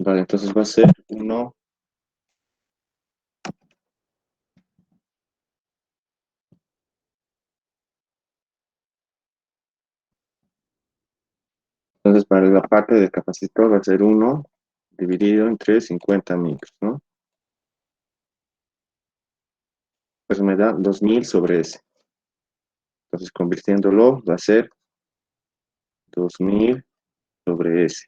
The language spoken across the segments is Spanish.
Vale, entonces va a ser 1. Entonces, para la parte del capacitor va a ser 1 dividido entre 50 micros, ¿no? Pues me da 2000 sobre S. Entonces, convirtiéndolo, va a ser 2000 sobre S.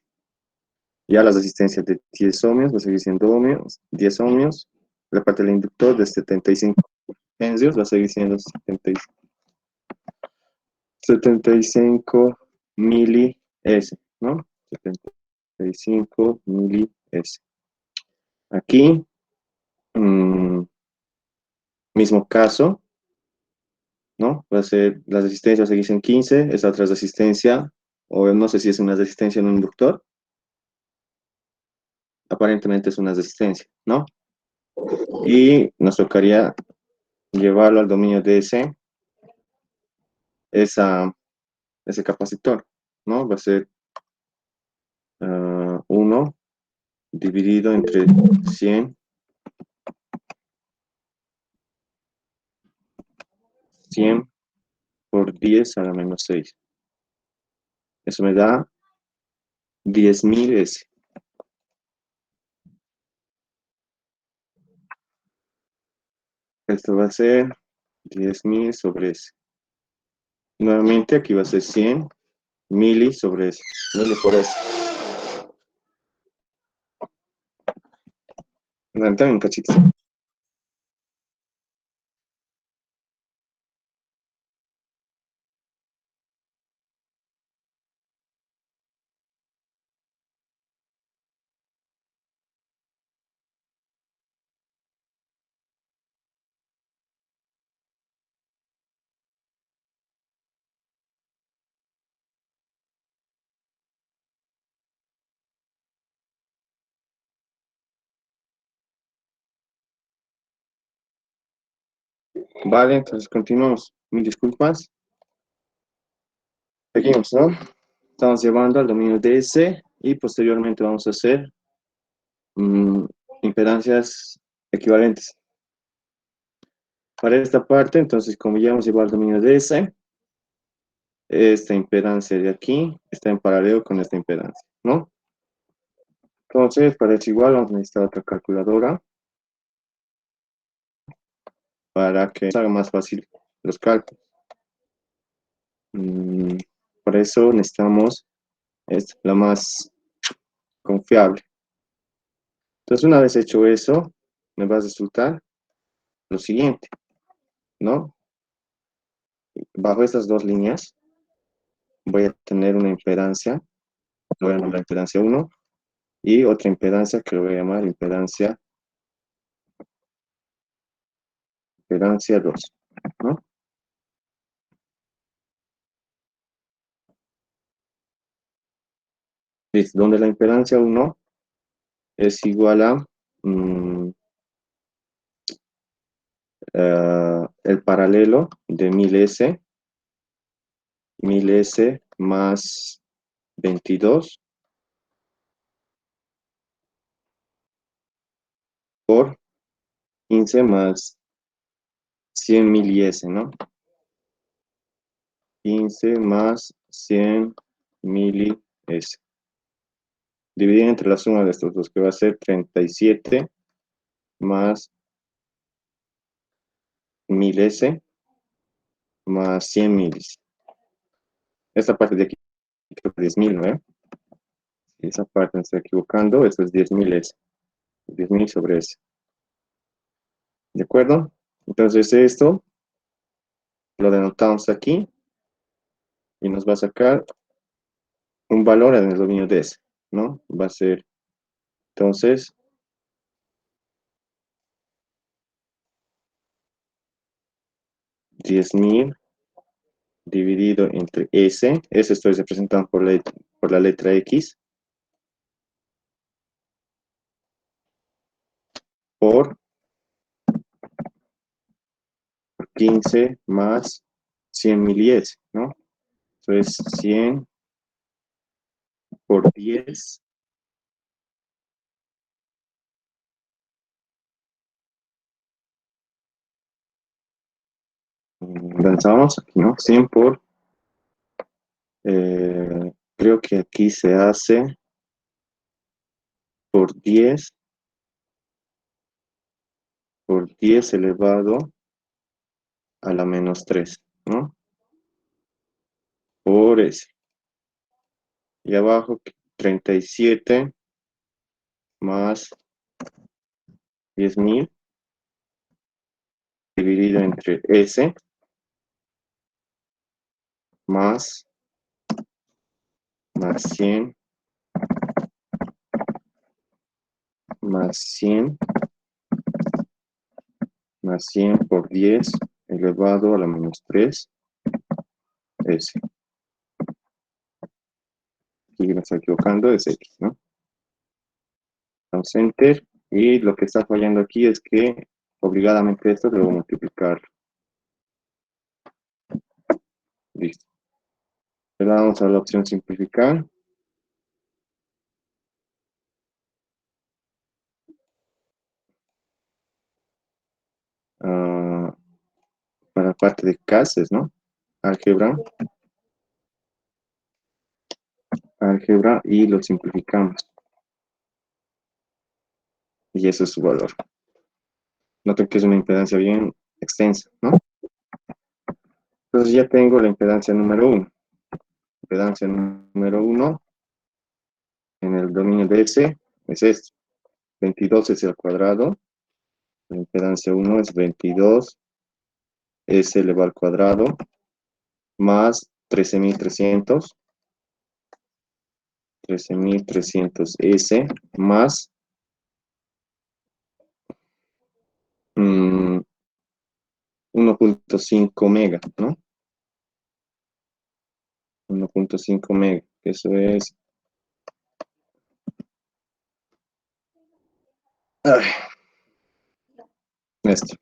Ya las resistencias de 10 ohmios va a seguir siendo ohmios, 10 ohmios. La parte del inductor de 75 hensios va a seguir siendo 75 mili S, ¿no? 75 mili S. Aquí, mmm, mismo caso, ¿no? Va a ser, la resistencia va a seguir en 15, esa otra resistencia, o no sé si es una resistencia en un inductor, aparentemente es una resistencia, ¿no? Y nos tocaría llevarlo al dominio de ese capacitor, ¿no? Va a ser 1 dividido entre 100, 100 por 10 a la menos 6. Eso me da 10.000 S. Esto va a ser 10.000 sobre S. Nuevamente aquí va a ser 100 mili sobre S. Mili por S. Dame un cachito. Vale, entonces continuamos. Mil disculpas. Seguimos, ¿no? Estamos llevando al dominio de S y posteriormente vamos a hacer mm, impedancias equivalentes. Para esta parte, entonces, como ya hemos llevado al dominio de S, esta impedancia de aquí está en paralelo con esta impedancia, ¿no? Entonces, para eso igual vamos a necesitar otra calculadora para que haga más fácil los cálculos. Mm, Para eso necesitamos la más confiable. Entonces, una vez hecho eso, me va a resultar lo siguiente, ¿no? Bajo estas dos líneas voy a tener una impedancia, lo voy a nombrar impedancia 1, y otra impedancia que lo voy a llamar impedancia 2, ¿no? Listo, donde la impedancia 1 es igual a mm, el paralelo de 1000S más 22 por 15 más 100 mil S, ¿no? 15 más 100 mil S. Dividir entre la suma de estos dos, que va a ser 37 más 1000 S más 100 milis. Esta parte de aquí creo que 10.000, ¿no? Esa parte me estoy equivocando, esto es 10.000 S. 10.000 sobre S. ¿De acuerdo? Entonces esto lo denotamos aquí y nos va a sacar un valor en el dominio de S, ¿no? Va a ser, entonces, 10.000 dividido entre S. S estoy representando por la letra X por 15 más 100 mil S, ¿no? Entonces, 100 por 10 Lanzamos aquí, ¿no? 100 por, creo que aquí se hace por 10 elevado a la menos 3, ¿no? Por S. Y abajo 37 más 10.000 dividido entre S más 100 más 100 más 100 por 10 elevado a la menos 3 S. Aquí me estoy equivocando, es X, ¿no? Damos Enter. Y lo que está fallando aquí es que obligadamente esto debo multiplicar. Listo. Le damos a la opción simplificar. Para parte de cases, ¿no? Álgebra. Álgebra y lo simplificamos. Y eso es su valor. Noten que es una impedancia bien extensa, ¿no? Entonces ya tengo la impedancia número 1. Impedancia número 1 en el dominio de S es esto. 22 es al cuadrado. La impedancia 1 es 22 S elevado al cuadrado más 13.300 S más 1.5 mega, ¿no? 1.5 mega, eso es esto,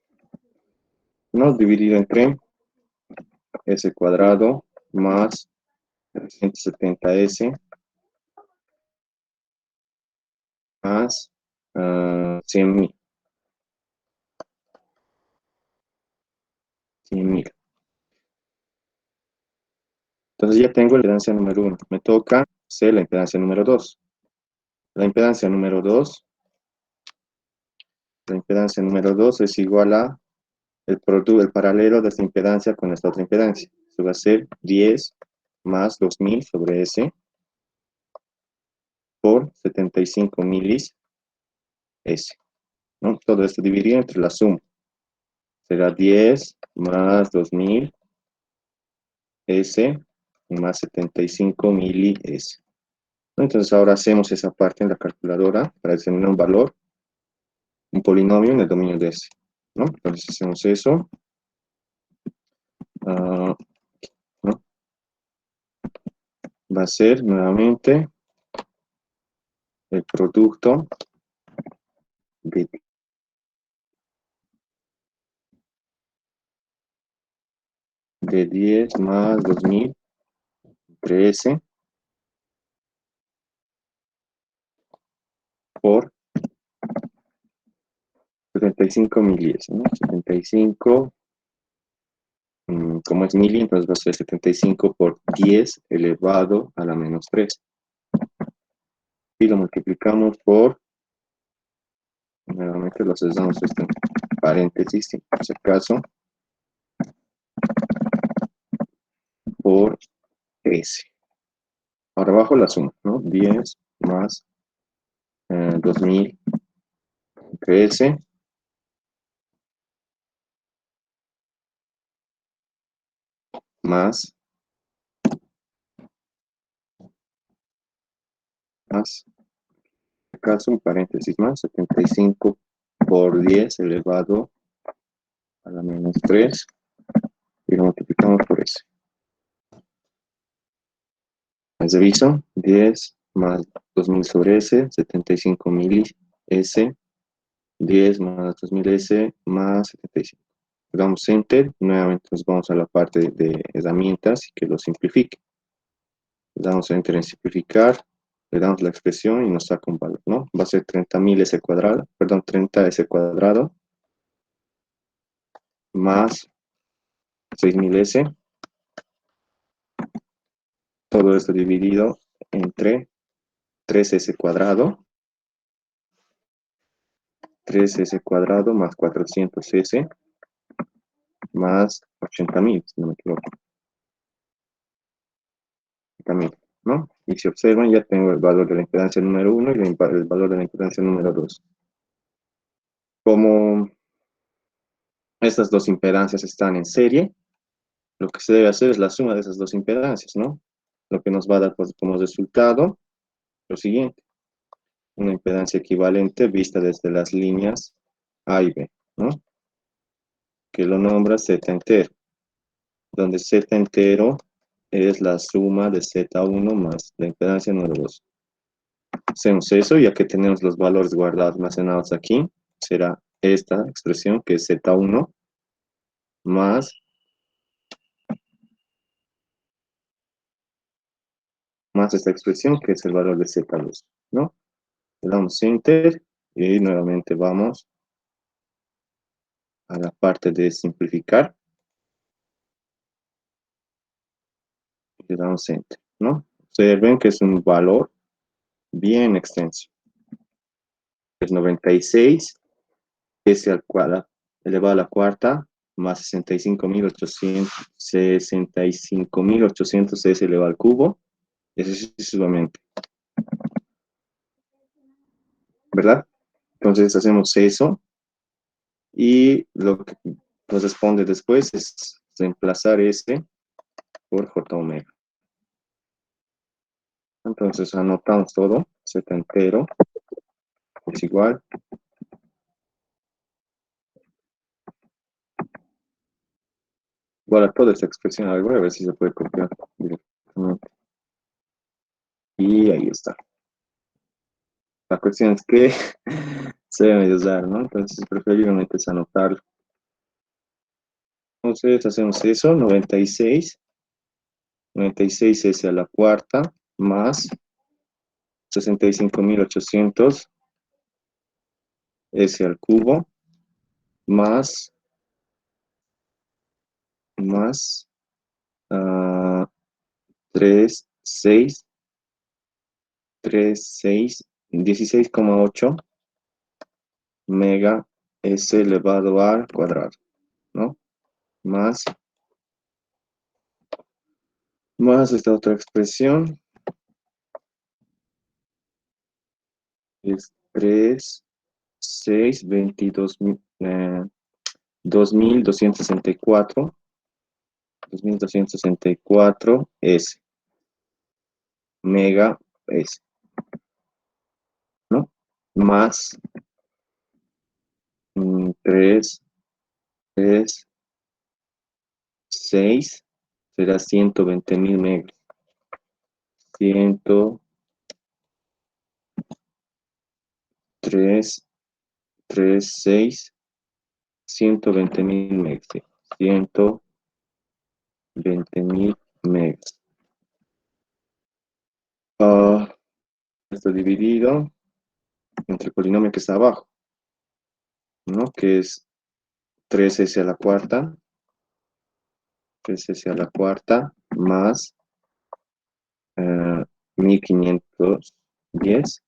¿no? Dividido entre S cuadrado más 370S más 100.000. 100.000. Entonces ya tengo la impedancia número 1. Me toca hacer la impedancia número 2. La impedancia número 2, es igual a el paralelo de esta impedancia con esta otra impedancia. Eso va a ser 10 más 2.000 sobre S por 75 milis S, ¿no? Todo esto dividido entre la suma. Será 10 más 2.000 S más 75 mili S. Entonces ahora hacemos esa parte en la calculadora para determinar un valor, un polinomio en el dominio de S, ¿no? Entonces hacemos eso. ¿No? Va a ser nuevamente el producto de 10 más 2.000 entre S por 75 mili S, ¿no? 75, como es mili, entonces va a ser 75 por 10 elevado a la menos 3. Y lo multiplicamos por, nuevamente lo damos esto en paréntesis, por si acaso, por S. Ahora abajo la suma, ¿no? 10 más 2.000 entre S más, acaso un paréntesis más, 75 por 10 elevado a la menos 3 y lo multiplicamos por S. Les reviso, 10 más 2.000 sobre S, 75 mil S, 10 más 2.000 S más 75. Le damos Enter, nuevamente nos vamos a la parte de herramientas y que lo simplifique. Le damos Enter en simplificar, le damos la expresión y nos saca un valor, ¿no? Va a ser 30.000 S cuadrado, perdón, 30 S cuadrado más 6000S, todo esto dividido entre 3S cuadrado, 3S cuadrado más 400S más 80.000, si no me equivoco, 80.000, ¿no? Y si observan, ya tengo el valor de la impedancia número 1 y el valor de la impedancia número 2. Como estas dos impedancias están en serie, lo que se debe hacer es la suma de esas dos impedancias, ¿no? Lo que nos va a dar pues, como resultado lo siguiente: una impedancia equivalente vista desde las líneas A y B, ¿no? Que lo nombra Z entero, donde Z entero es la suma de Z1 más la impedancia número 2. Hacemos eso, ya que tenemos los valores guardados almacenados aquí, será esta expresión que es Z1 más esta expresión que es el valor de Z2, ¿no? Le damos Enter y nuevamente vamos a la parte de simplificar y le damos Enter, ¿no? Observen que es un valor bien extenso. Es 96 S al cuadrado elevado a la cuarta más 65.800 S elevado al cubo, y así sucesivamente, ¿verdad? Entonces hacemos eso y lo que corresponde después es reemplazar S por J omega. Entonces anotamos todo, Z entero es igual a toda esta expresión. Voy a ver si se puede copiar directamente. Y ahí está. La cuestión es que se debe de usar, ¿no? Entonces preferiblemente es anotarlo. Entonces hacemos eso, 96 S a la cuarta más 65.800 S al cubo más 3, 6, 16,8 mega S elevado al cuadrado, ¿no? Más esta otra expresión es 3, 6, 2264 S, mega S, ¿no? Más 3, 3, 6, será 120.000 megas. 3, 3, 6, 120.000 megas. 120.000 megas. Esto dividido entre el polinomio que está abajo, ¿no? Que es 3S a la cuarta, 3S a la cuarta, más 1510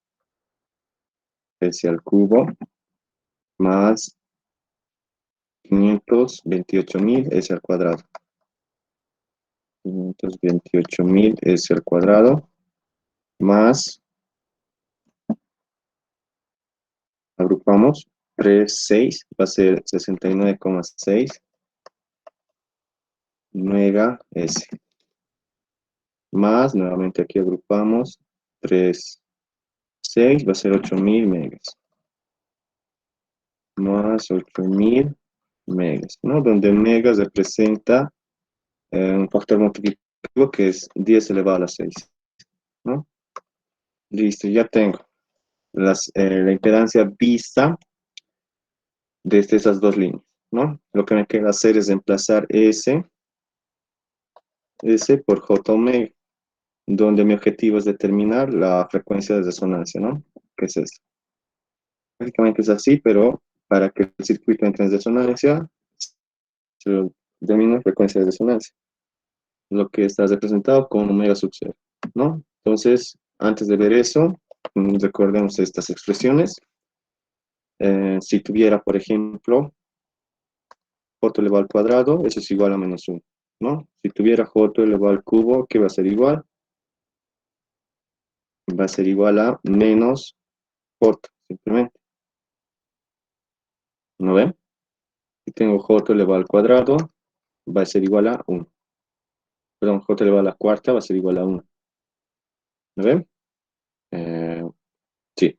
S al cubo, más 528.000 S al cuadrado. 528.000 S al cuadrado, más, agrupamos, 3, 6, va a ser 69,6 mega S. Más, nuevamente aquí agrupamos, 3, 6, va a ser 8.000 megas. Más 8.000 megas, ¿no? Donde megas representa un factor multiplicativo que es 10 elevado a la 6, ¿no? Listo, ya tengo la impedancia vista desde esas dos líneas, ¿no? Lo que me queda hacer es reemplazar S por J omega, donde mi objetivo es determinar la frecuencia de resonancia, ¿no? ¿Qué es esto? Básicamente es así, pero para que el circuito entre en resonancia, se lo de mínima frecuencia de resonancia, lo que está representado con omega sub 0, ¿no? Entonces, antes de ver eso, recordemos estas expresiones. Si tuviera, por ejemplo, j elevado al cuadrado, eso es igual a menos 1, ¿no? Si tuviera j elevado al cubo, ¿qué va a ser igual? Va a ser igual a menos j, simplemente. ¿No ven? Si tengo j elevado al cuadrado, va a ser igual a 1. Perdón, j elevado a la cuarta va a ser igual a 1. ¿No ven? Eh, sí.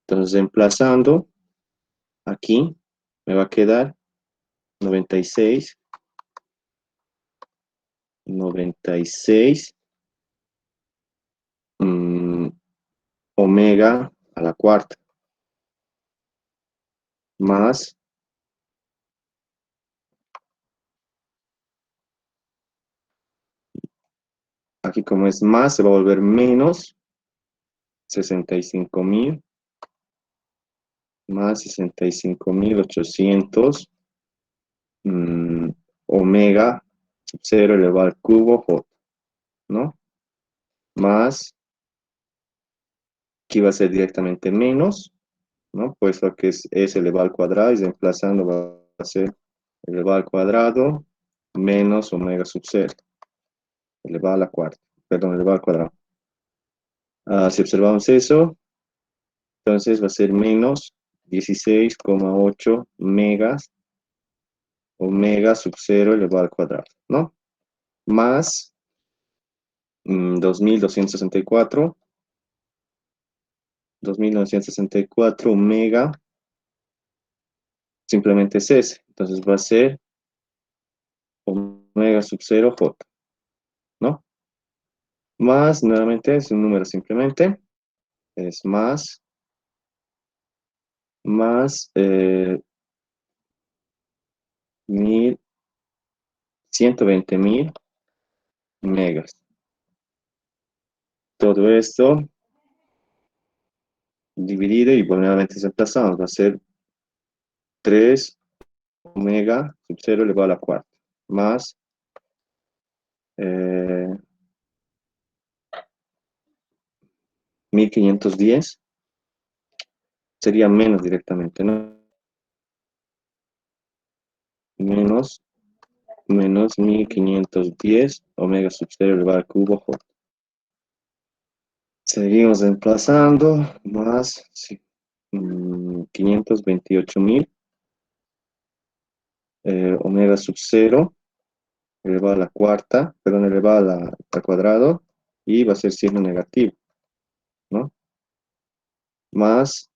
Entonces, reemplazando, aquí me va a quedar 96, 96 mm, omega a la cuarta, más, aquí como es más, se va a volver menos 65.000, más 65.800 omega sub 0 elevado al cubo j, ¿no? Más, aquí va a ser directamente menos, ¿no? Puesto que es s elevado al cuadrado y reemplazando va a ser elevado al cuadrado menos omega sub 0 elevado a la cuarta, perdón, elevado al cuadrado. Si observamos eso, entonces va a ser menos 16,8 megas omega sub 0 elevado al cuadrado, ¿no? Más 2.264 omega, simplemente es ese. Entonces va a ser omega sub 0 j, ¿no? Más, nuevamente, es un número simplemente, es más 120.000 megas. Todo esto dividido y nuevamente reemplazamos, va a ser 3 omega sub 0 elevado a la cuarta, más 1510, sería menos directamente, ¿no? Menos, menos 1510 omega sub 0 elevado al cubo j. Seguimos reemplazando, más sí, 528.000 omega sub 0 elevado a la cuarta, perdón, elevado al cuadrado, y va a ser signo negativo, ¿no? Más,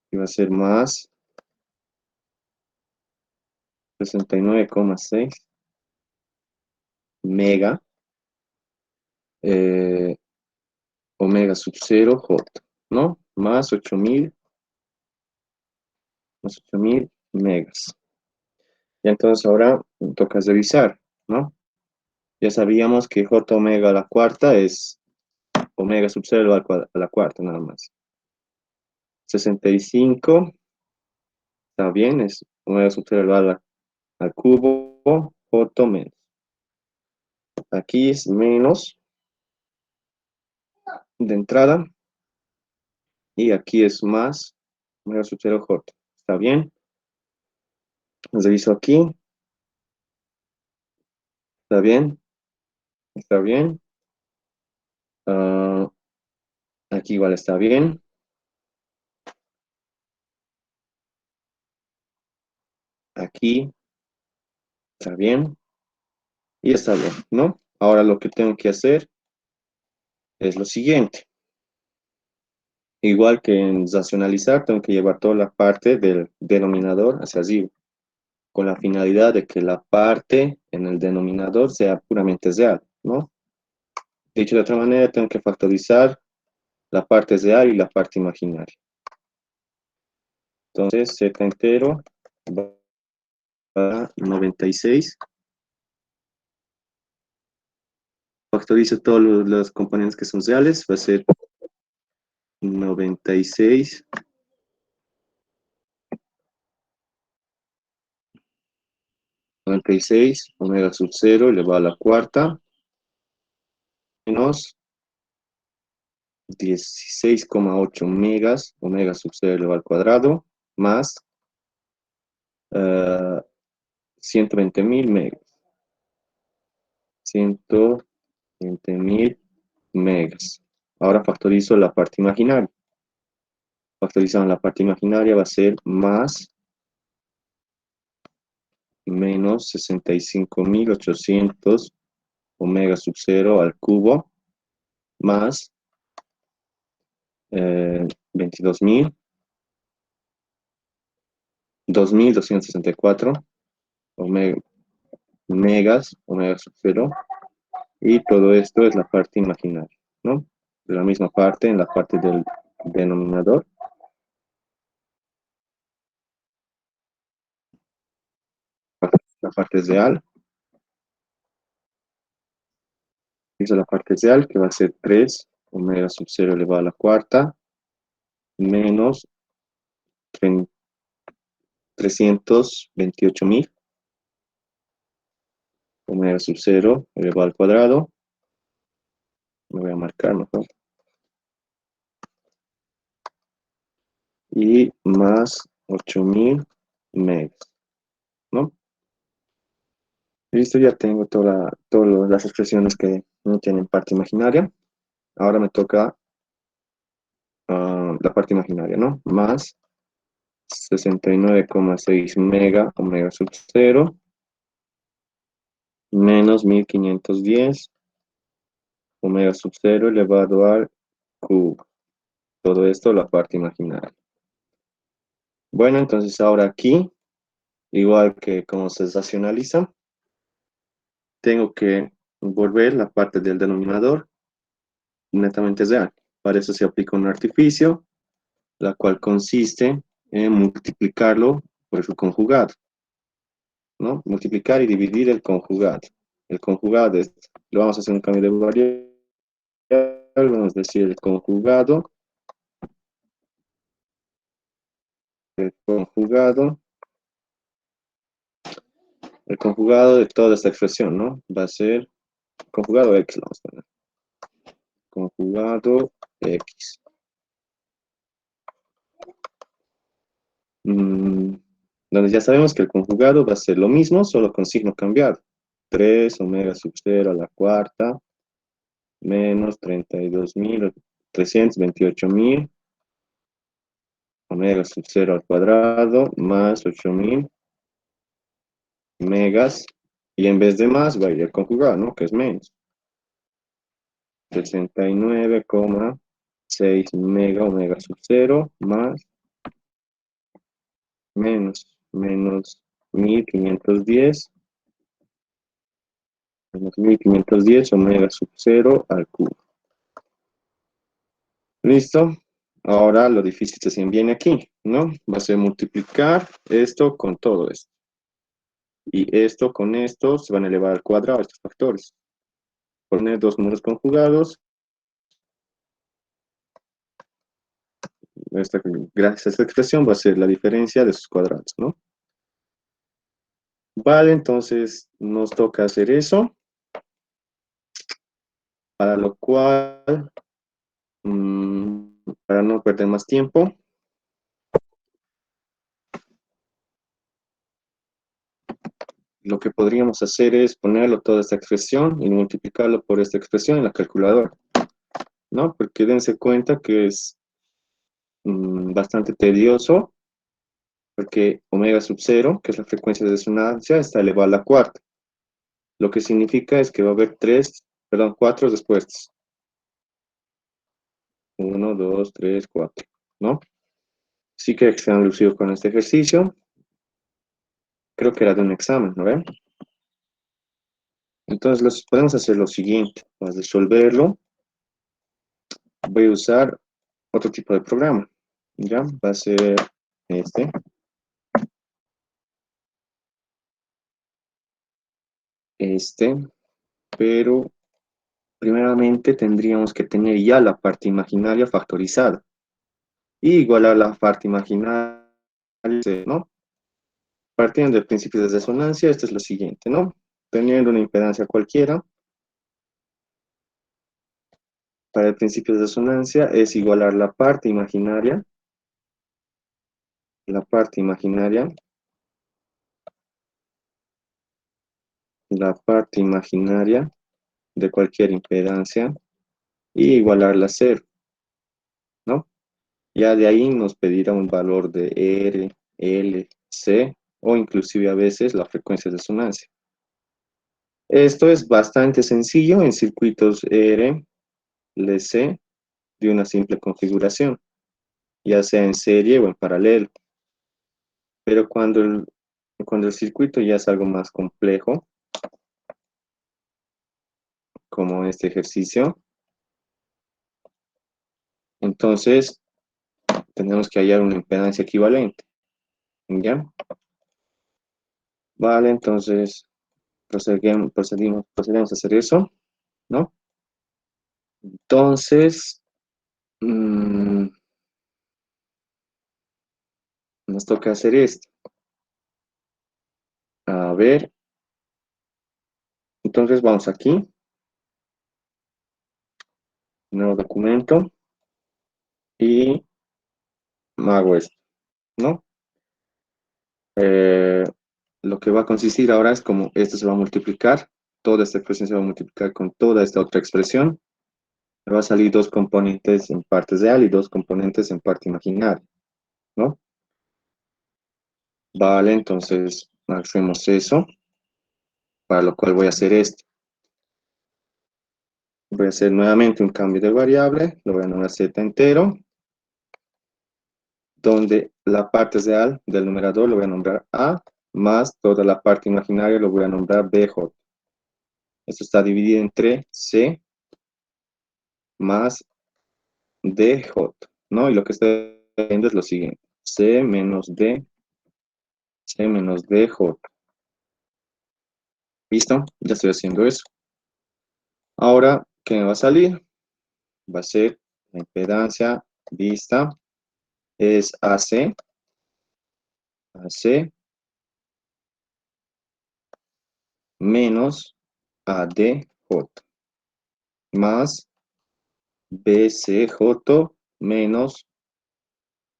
y va a ser más 69,6 mega eh, omega sub 0 j, ¿no? Más 8.000 megas. Y entonces ahora toca revisar, ¿no? Ya sabíamos que j omega a la cuarta es omega sub 0 a la cuarta, nada más. 65, está bien, es omega sub 0 al cubo, j menos. Aquí es menos de entrada, y aquí es más omega sub 0 j. ¿Está bien? Reviso aquí, ¿está bien? ¿Está bien? Ah, aquí igual está bien. Aquí está bien. Y está bien, ¿no? Ahora lo que tengo que hacer es lo siguiente. Igual que en racionalizar, tengo que llevar toda la parte del denominador hacia arriba, con la finalidad de que la parte en el denominador sea puramente real, ¿no? Dicho de otra manera, tengo que factorizar la parte real y la parte imaginaria. Entonces, z entero va a 96. Factorizo todos los componentes que son reales, va a ser 96 omega sub 0 elevado a la cuarta menos 16,8 megas omega sub 0 elevado al cuadrado más 120.000 megas. 120.000 megas. Ahora factorizo la parte imaginaria. Factorizando la parte imaginaria va a ser más menos 65.800 omega sub 0 al cubo más 22.000, 2.264 megas omega sub 0 y todo esto es la parte imaginaria, ¿no? De la misma parte en la parte del denominador. La parte real. Hizo la parte real que va a ser 3 omega sub 0 elevado a la cuarta menos 328.000 omega sub 0 elevado al cuadrado. Me voy a marcar mejor. Y más 8.000 megas, ¿no? Listo, ya tengo todas las expresiones que no tienen parte imaginaria. Ahora me toca la parte imaginaria, ¿no? Más 69,6 mega omega sub 0 menos 1510 omega sub 0 elevado al cubo. Todo esto la parte imaginaria. Bueno, entonces ahora aquí, igual que como se racionaliza, tengo que volver la parte del denominador netamente real. Para eso se aplica un artificio, la cual consiste en multiplicarlo por su conjugado, ¿no? Multiplicar y dividir el conjugado. El conjugado lo vamos a hacer un cambio de variable, vamos a decir el conjugado de toda esta expresión, ¿no? Va a ser conjugado X, vamos a poner. Conjugado X. Donde ya sabemos que el conjugado va a ser lo mismo, solo con signo cambiado. 3 omega sub 0 a la cuarta menos 328.000 omega sub 0 al cuadrado más 8.000 megas. Y en vez de más va a ir el conjugado, ¿no? Que es menos. 69,6 mega omega sub 0 más menos 1510 menos 1510 omega sub 0 al cubo. ¿Listo? Ahora lo difícil se viene aquí, ¿no? Va a ser multiplicar esto con todo esto. Y esto con esto se van a elevar al cuadrado estos factores. Poner dos números conjugados. Gracias a esta expresión va a ser la diferencia de sus cuadrados, ¿no? Vale, entonces nos toca hacer eso. Para lo cual, para no perder más tiempo, lo que podríamos hacer es ponerlo toda esta expresión y multiplicarlo por esta expresión en la calculadora, ¿no? Porque dense cuenta que es bastante tedioso, porque omega sub 0, que es la frecuencia de resonancia, está elevado a la cuarta. Lo que significa es que va a haber cuatro respuestas. 1, 2, 3, 4, ¿no? Sí que se han lucido con este ejercicio. Creo que era de un examen, ¿no ven? Entonces podemos hacer lo siguiente. Para resolverlo, voy a usar otro tipo de programa. ¿Ya? Va a ser este. Pero primeramente tendríamos que tener ya la parte imaginaria factorizada. y igualar la parte imaginaria, ¿no? Partiendo del principio de resonancia, esto es lo siguiente, ¿no? Teniendo una impedancia cualquiera, para el principio de resonancia es igualar la parte imaginaria, la parte imaginaria de cualquier impedancia y igualarla a cero, ¿no? Ya de ahí nos pedirá un valor de R, L, C o inclusive a veces la frecuencia de resonancia. Esto es bastante sencillo en circuitos R, L, C de una simple configuración, ya sea en serie o en paralelo. Pero cuando el circuito ya es algo más complejo, como este ejercicio, entonces tenemos que hallar una impedancia equivalente, ¿ya? Vale, entonces procedemos a hacer eso, ¿no? Entonces, mm, nos toca hacer esto. A ver, entonces vamos aquí, nuevo documento, y hago esto, ¿no? Eh, lo que va a consistir ahora es como esto se va a multiplicar, toda esta expresión se va a multiplicar con toda esta otra expresión, me va a salir dos componentes en parte real y dos componentes en parte imaginaria, ¿no? Vale, entonces hacemos eso, para lo cual voy a hacer esto. Voy a hacer nuevamente un cambio de variable, lo voy a nombrar z entero, donde la parte real del numerador lo voy a nombrar a, más toda la parte imaginaria lo voy a nombrar bj. Esto está dividido entre c más dj, ¿no? Y lo que estoy haciendo es lo siguiente, c menos dj. ¿Listo? Ya estoy haciendo eso. Ahora, ¿qué me va a salir? Va a ser la impedancia vista es AC menos ADJ más BCJ menos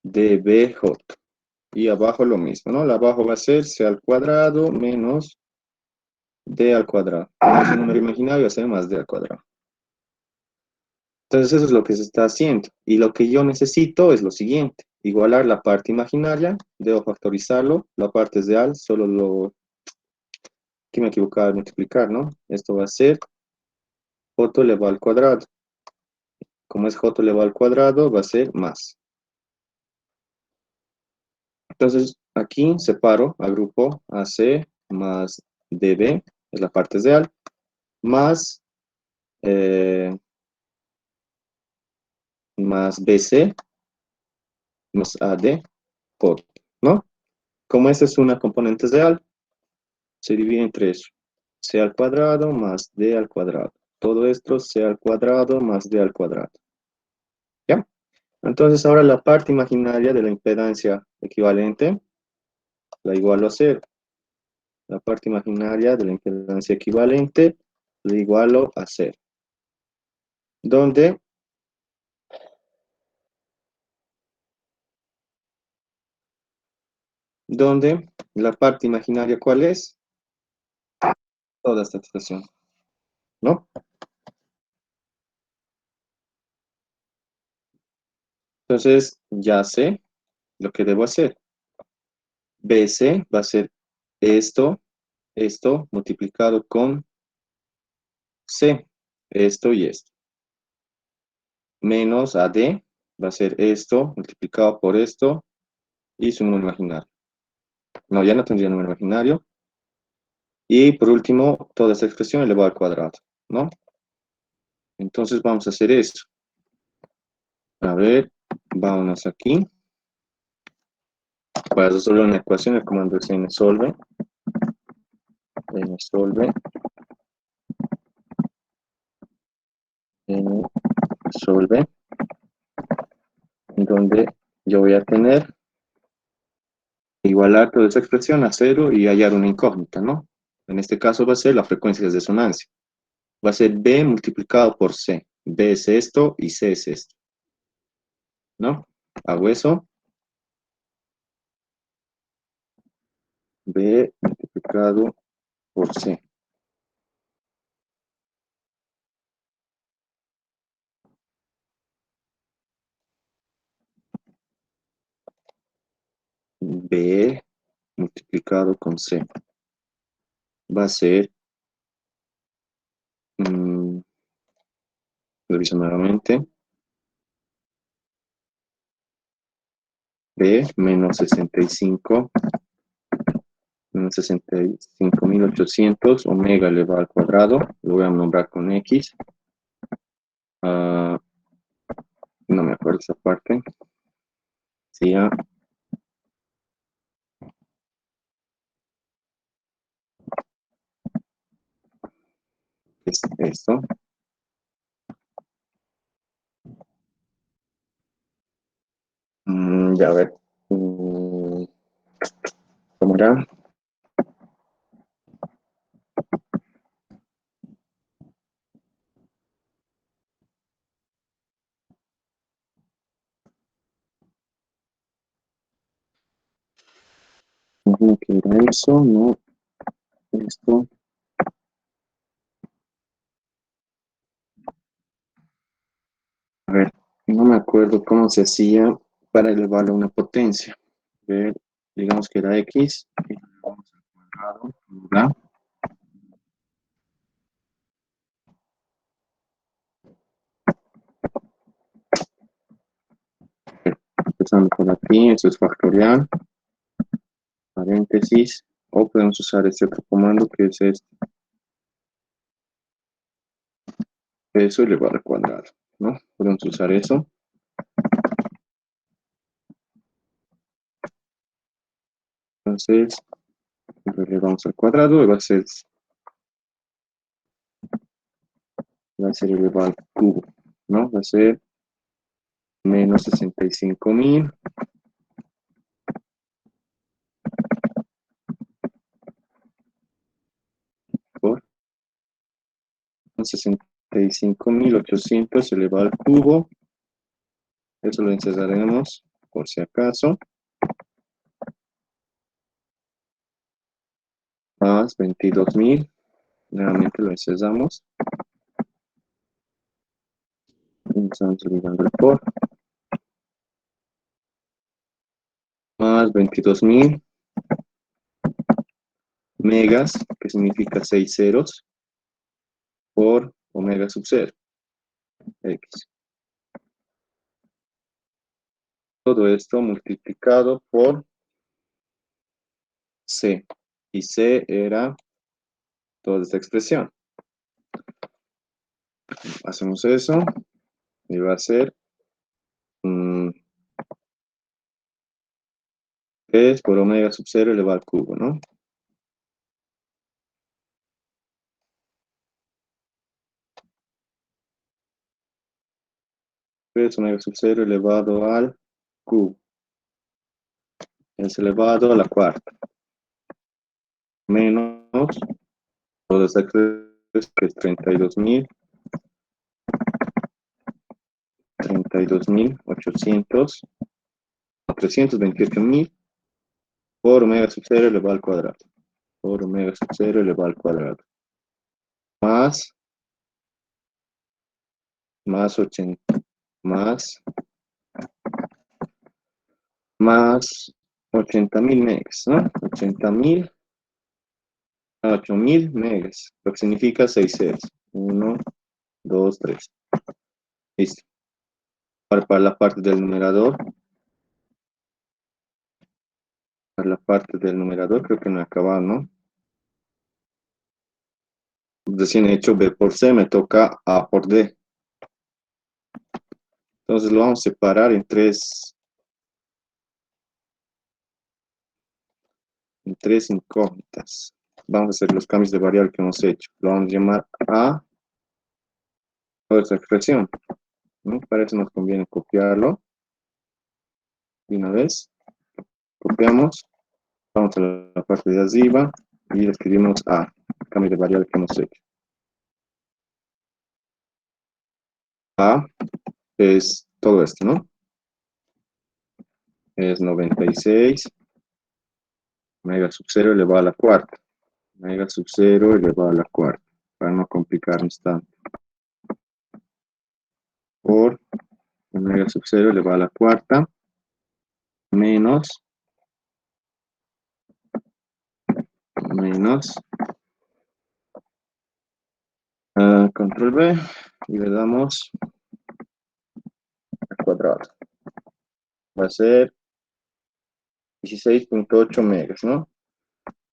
DBJ. Y abajo lo mismo, ¿no? La abajo va a ser C al cuadrado menos D al cuadrado. Como es un número imaginario, va a ser más D al cuadrado. Entonces eso es lo que se está haciendo. Y lo que yo necesito es lo siguiente. Igualar la parte imaginaria, debo factorizarlo. La parte real, solo lo que me equivocaba al multiplicar, ¿no? Esto va a ser J elevado al cuadrado. Como es J elevado al cuadrado, va a ser más. Entonces, aquí separo, agrupo AC más DB, es la parte real, más, más BC más AD por, ¿no? Como esta es una componente real, se divide entre eso. C al cuadrado más D al cuadrado. Todo esto C al cuadrado más D al cuadrado. ¿Ya? Entonces ahora la parte imaginaria de la impedancia equivalente la igualo a cero. La parte imaginaria de la impedancia equivalente la igualo a cero. Donde la parte imaginaria, ¿cuál es? Toda esta expresión, ¿no? Entonces, ya sé lo que debo hacer. BC va a ser esto, esto multiplicado con C, esto y esto. Menos AD va a ser esto multiplicado por esto y su número imaginario. No, ya no tendría número imaginario. Y por último, toda esta expresión elevado al cuadrado, ¿no? Entonces vamos a hacer eso. A ver, vámonos aquí. Para resolver una ecuación, el comando es nsolve, nsolve, nsolve, donde yo voy a tener igualar toda esa expresión a cero y hallar una incógnita, ¿no? En este caso va a ser la frecuencia de resonancia. Va a ser B multiplicado por C. B es esto y C es esto, ¿no? Hago eso. B multiplicado por C. B multiplicado con C. Va a ser, reviso nuevamente, B menos 65, menos 65.800, omega elevado al cuadrado, lo voy a nombrar con X. No me acuerdo esa parte. Sí, es esto. Ya a ver. ¿Cómo era? ¿Qué era eso? No, esto. A ver, no me acuerdo cómo se hacía para elevarlo a una potencia. A ver, digamos que era X, y lo elevamos al cuadrado, ¿verdad? Empezando por aquí, eso es factorial, paréntesis, o podemos usar este otro comando que es este, eso elevado al cuadrado, ¿no? Podemos usar eso. Entonces, lo elevamos al cuadrado y va a ser elevado al cubo, ¿no? Va a ser menos 65.000 por 65.800 elevado al cubo. Eso lo encerraremos por si acaso. Más 22.000. Nuevamente lo encerramos. Estamos olvidando el por. Más 22.000 megas, que significa 6 ceros, por omega sub 0, x. Todo esto multiplicado por c. Y c era toda esta expresión. Hacemos eso y va a ser 3 por omega sub 0 elevado al cubo, ¿no? Tres omega sub 0 elevado al cubo. Es elevado a la cuarta. Menos toda esta expresión que es 32.800, 328.000 por omega sub 0 elevado al cuadrado. Por omega sub 0 elevado al cuadrado. Más 80, más 80.000 megas, ¿no? 80.000 a 8.000 megas, lo que significa 6 ceros. 1, 2, 3. Listo. Ahora para la parte del numerador. Para la parte del numerador creo que no he acabado, ¿no? Recién he hecho B por C, me toca A por D. Entonces lo vamos a separar en tres incógnitas. Vamos a hacer los cambios de variable que hemos hecho. Lo vamos a llamar A, toda esta expresión, ¿no? Para eso nos conviene copiarlo. de una vez. Copiamos, vamos a la parte de arriba y le escribimos A, cambio de variable que hemos hecho. A es todo esto, ¿no? Es 96 omega sub 0 elevado a la cuarta. Omega sub 0 elevado a la cuarta, para no complicarnos tanto. Por omega sub 0 elevado a la cuarta, menos control B, y le damos al cuadrado. Va a ser 16.8 megas, ¿no?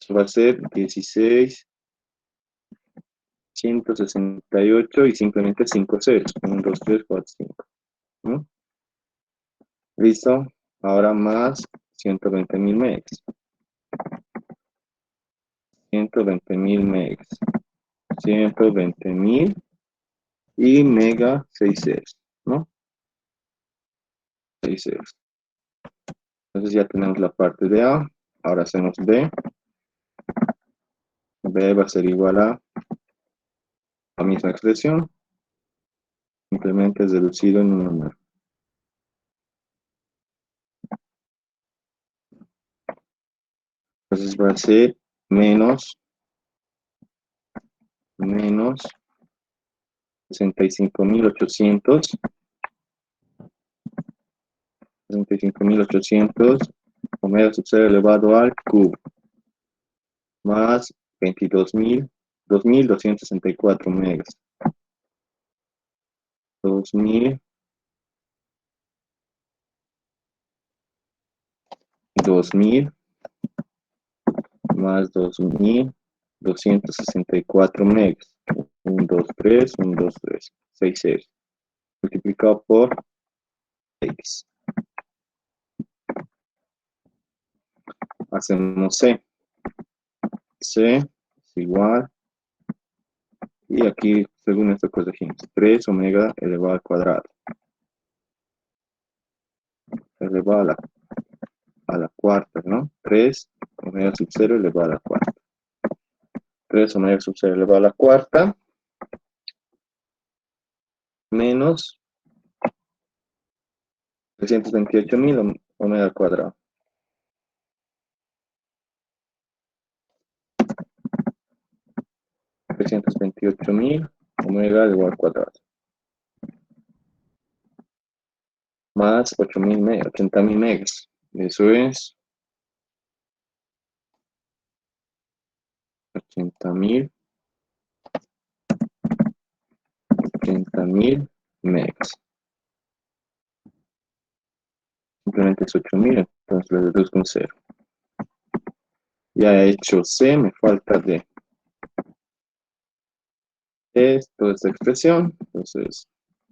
Eso va a ser 16.168 y simplemente 5 ceros. 1, 2, 3, 4, 5. ¿No? Listo. Ahora más 120.000 megas. 120.000 megas. 120.000 y mega 6 ceros, ¿no? 6 ceros. Entonces ya tenemos la parte de A. Ahora hacemos B. B va a ser igual a la misma expresión. Simplemente es reducido en un número. Entonces va a ser menos 65.800 omega sub 0 elevado al cubo, más 2.264 megas. 2.000 más 2.264 megas. 1, 2, 3, 1, 2, 3, 6 ceros. Multiplicado por X. Hacemos C. C es igual. Y aquí, según esto corregimos. 3 omega elevado al cuadrado. Elevado a la cuarta, ¿no? 3 omega sub 0 elevado a la cuarta. 3 omega sub 0 elevado a la cuarta. Menos 328.000 omega al cuadrado. 328.000 omega elevado al cuadrado. Más 80.000 megas. Eso es 80.000 megas. Simplemente es 8.000, entonces le reduzco un 0. Ya he hecho C, me falta D. Es toda esta expresión, entonces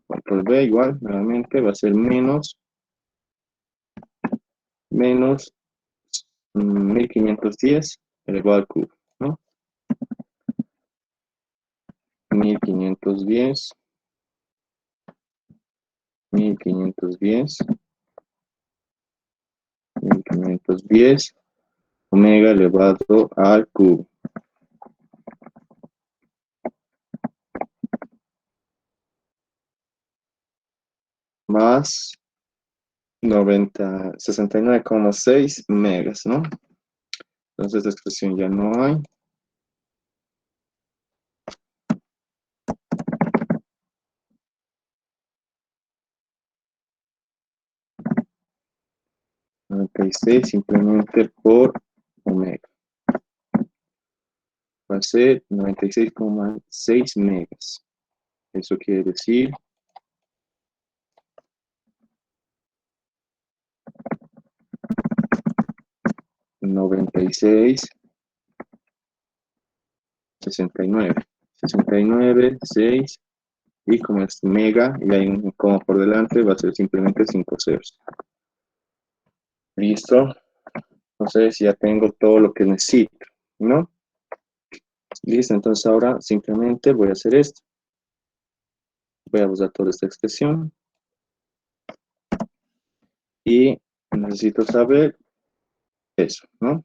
control B igual, nuevamente va a ser menos 1510 elevado al cubo, ¿no? 1510 omega elevado al cubo. Más 69,6 megas, ¿no? Entonces esta expresión ya no hay. Simplemente por omega. Va a ser 96,6 megas. Eso quiere decir 96, 69, 6, y como es mega y hay un coma por delante, va a ser simplemente 5 ceros. Listo. Entonces ya tengo todo lo que necesito, ¿no? Listo, entonces ahora simplemente voy a hacer esto. Voy a usar toda esta expresión. Y necesito saber eso, ¿no?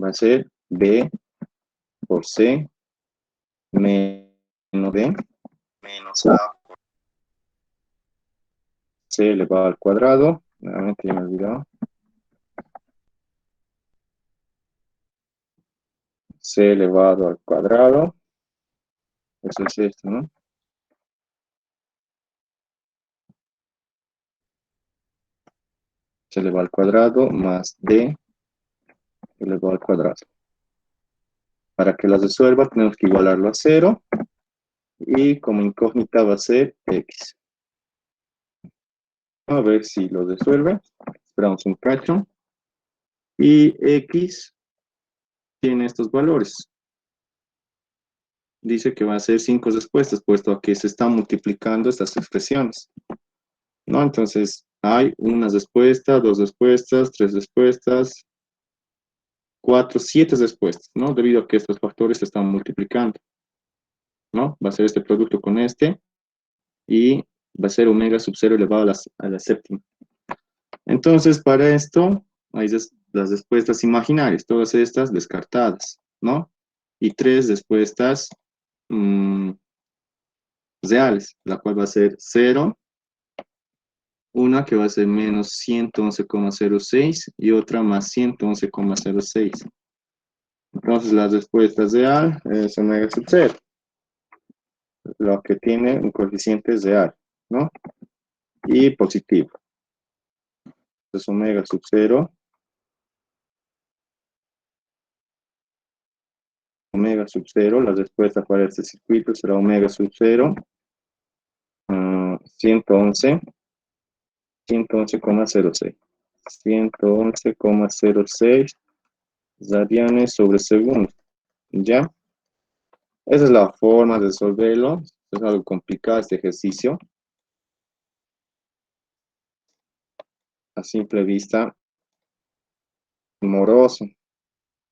Va a ser B por C menos D menos A por C elevado al cuadrado. Nuevamente ya me he olvidado. C elevado al cuadrado. Eso es esto, ¿no? C elevado al cuadrado más D elevado al cuadrado. Para que las resuelva tenemos que igualarlo a 0. Y como incógnita va a ser X. A ver si lo resuelve. Esperamos un cacho. Y X tiene estos valores. Dice que va a ser 5 respuestas, puesto a que se están multiplicando estas expresiones, ¿no? Entonces, hay una respuesta, dos respuestas, tres respuestas, cuatro, siete respuestas, ¿no? Debido a que estos factores se están multiplicando, ¿no? Va a ser este producto con este, y va a ser omega sub 0 elevado a la séptima. Entonces, para esto, hay las respuestas imaginarias, todas estas descartadas, ¿no? Y tres respuestas reales, la cual va a ser 0, una que va a ser menos 111,06 y otra más 111,06. Entonces, la respuesta real es omega sub 0, lo que tiene un coeficiente real, ¿no? Y positivo. Entonces, omega sub 0, la respuesta para este circuito será omega sub 0, 111, 111,06. 111,06 radianes sobre segundo. ¿Ya? Esa es la forma de resolverlo. Es algo complicado este ejercicio. A simple vista, moroso.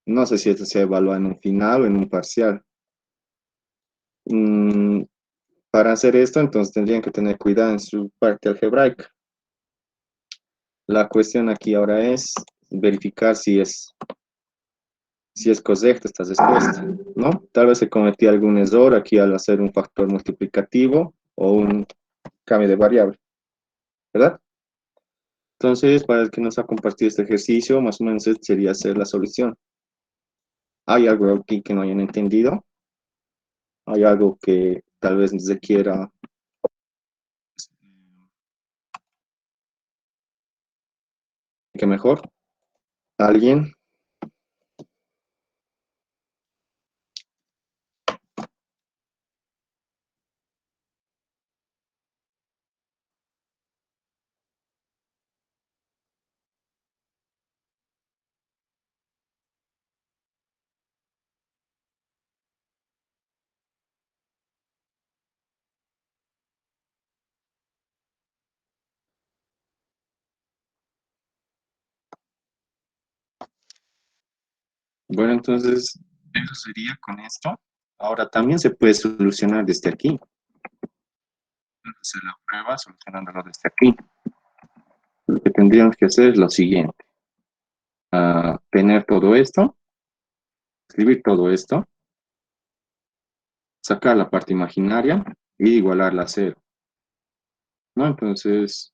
No sé si esto se evalúa en un final o en un parcial. Mm, para hacer esto, entonces tendrían que tener cuidado en su parte algebraica. La cuestión aquí ahora es verificar si es correcta esta respuesta, ¿no? Tal vez se cometió algún error aquí al hacer un factor multiplicativo o un cambio de variable, ¿verdad? Entonces, para el que nos ha compartido este ejercicio, más o menos esta sería hacer la solución. ¿Hay algo aquí que no hayan entendido? ¿Hay algo que tal vez requiera que mejor? ¿Alguien? Bueno, entonces, eso sería con esto. Ahora también se puede solucionar desde aquí. Hacer la prueba solucionándolo desde aquí. Lo que tendríamos que hacer es lo siguiente. Tener todo esto, escribir todo esto, sacar la parte imaginaria y igualarla a 0, ¿no? Entonces,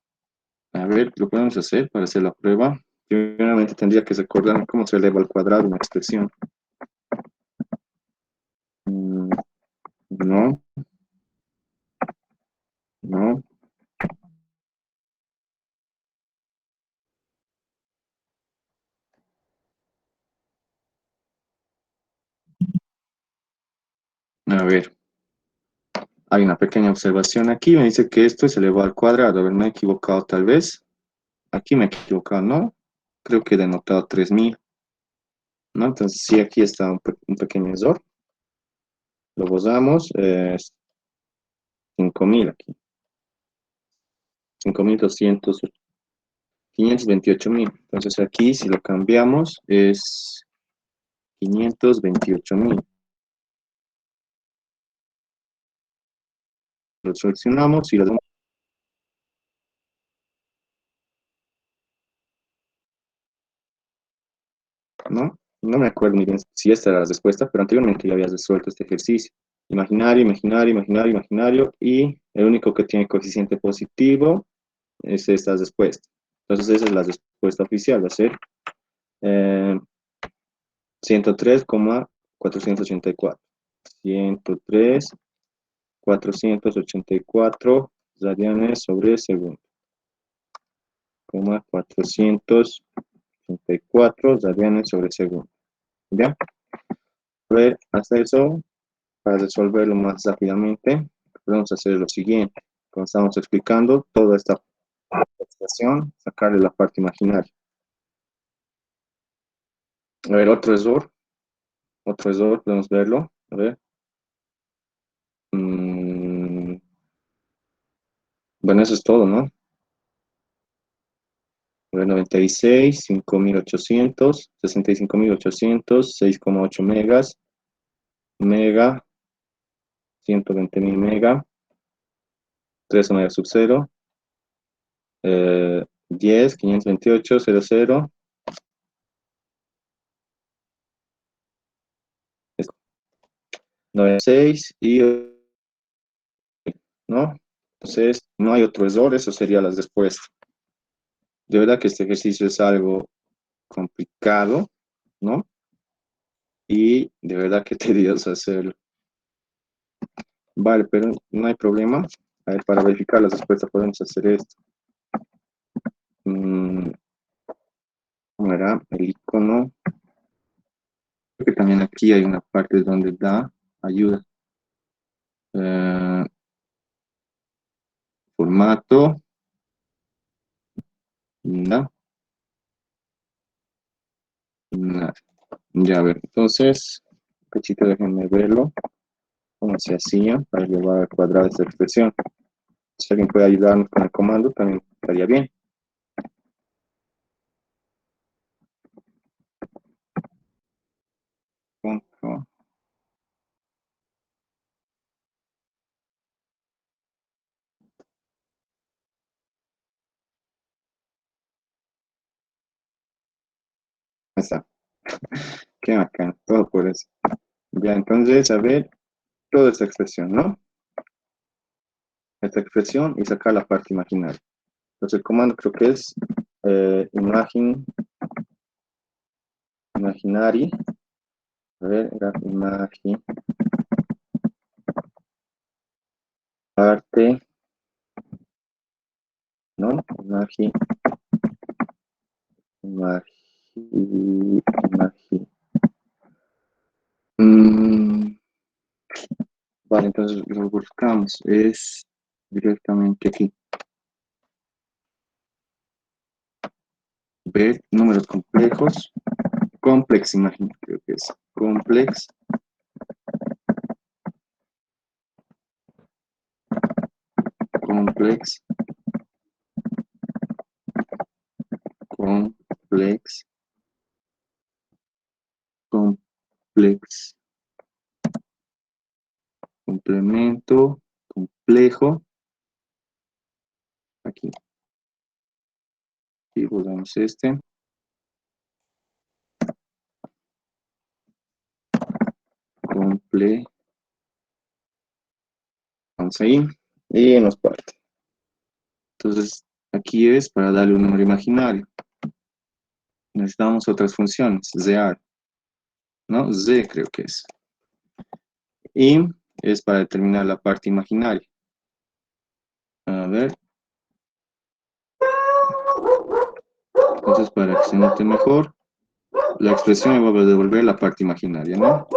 a ver, lo podemos hacer para hacer la prueba. Primeramente tendría que recordar cómo se eleva al cuadrado una expresión. No, no. A ver, hay una pequeña observación aquí. Me dice que esto se elevó al cuadrado. A ver, me he equivocado tal vez. Aquí me he equivocado, ¿no? Creo que he denotado 3000, ¿no? Entonces, sí, aquí está un pequeño error. Lo borramos. 5000 aquí. 5200, 528.000. Entonces, aquí, si lo cambiamos, es 528.000. Lo seleccionamos y lo damos ¿no? No me acuerdo muy bien si esta era la respuesta, pero anteriormente ya había resuelto este ejercicio. Imaginario, imaginario, imaginario, imaginario, y el único que tiene coeficiente positivo es esta respuesta. Entonces esa es la respuesta oficial, va a ser eh, 103,484. 103,484 radianes sobre segundo, 484 radianes sobre segundo. ¿Ya? A ver, hasta eso, para resolverlo más rápidamente, podemos hacer lo siguiente. Como estamos explicando, toda esta expresión, sacarle la parte imaginaria. A ver, otro error, podemos verlo. A ver. Mm, bueno, eso es todo, ¿no? A ver, 96, 5800, 65.800, 6,8 megas, mega, 120.000 mega, 3 omega sub 0, 10, 528, 00, 96 y, ¿no? Entonces, no hay otro error, eso sería la respuesta. De verdad que este ejercicio es algo complicado, ¿no? Y de verdad que tedioso hacerlo. Vale, pero no hay problema. A ver, para verificar las respuestas podemos hacer esto. ¿Cómo era? El icono. Creo que también aquí hay una parte donde da ayuda. Eh, formato. No, nada. Ya, a ver, entonces, cachito, déjenme verlo. ¿Cómo se hacía para llevar al cuadrado esta expresión? Si alguien puede ayudarnos con el comando, también estaría bien. Punto. Ahí está. Qué bacán, todo por eso. Ya, entonces, a ver, toda esta expresión, ¿no? Esta expresión y sacar la parte imaginaria. Entonces, el comando creo que es imaginary. A ver, era parte, ¿no? Imagi. Mm, vale, entonces lo buscamos. Es directamente aquí. Ver números complejos. Complex imagen, creo que es. Complex, complex, complex, complemento, complejo. Aquí. Y volvemos este. Comple. Vamos ahí. Y nos parte. Entonces, aquí es para darle un número imaginario. Necesitamos otras funciones. Real, ¿no? Z creo que es. Y es para determinar la parte imaginaria. A ver. Entonces, para que se note mejor, la expresión me va a devolver la parte imaginaria, ¿no?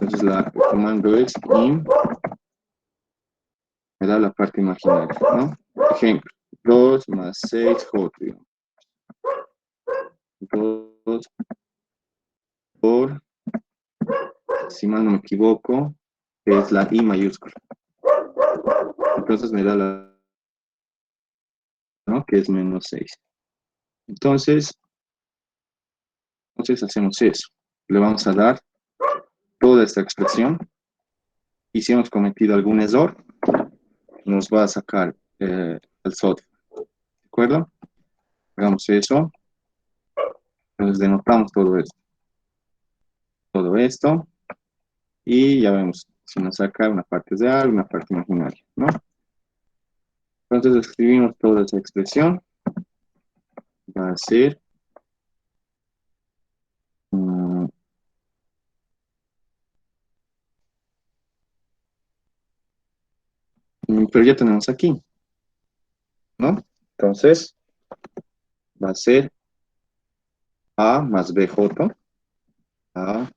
Entonces, el comando es in, me da la parte imaginaria, ¿no? Ejemplo, 2 más 6, joder. 2 por, si mal no me equivoco, es la I mayúscula. Entonces me da la, ¿no? Que es menos 6. Entonces hacemos eso. Le vamos a dar toda esta expresión y si hemos cometido algún error, nos va a sacar el software. ¿De acuerdo? Hagamos eso. Entonces denotamos todo esto, y ya vemos si nos saca una parte real, una parte imaginaria, ¿no? Entonces escribimos toda esa expresión, va a ser, mm, pero ya tenemos aquí, ¿no? Entonces va a ser A más BJ, A,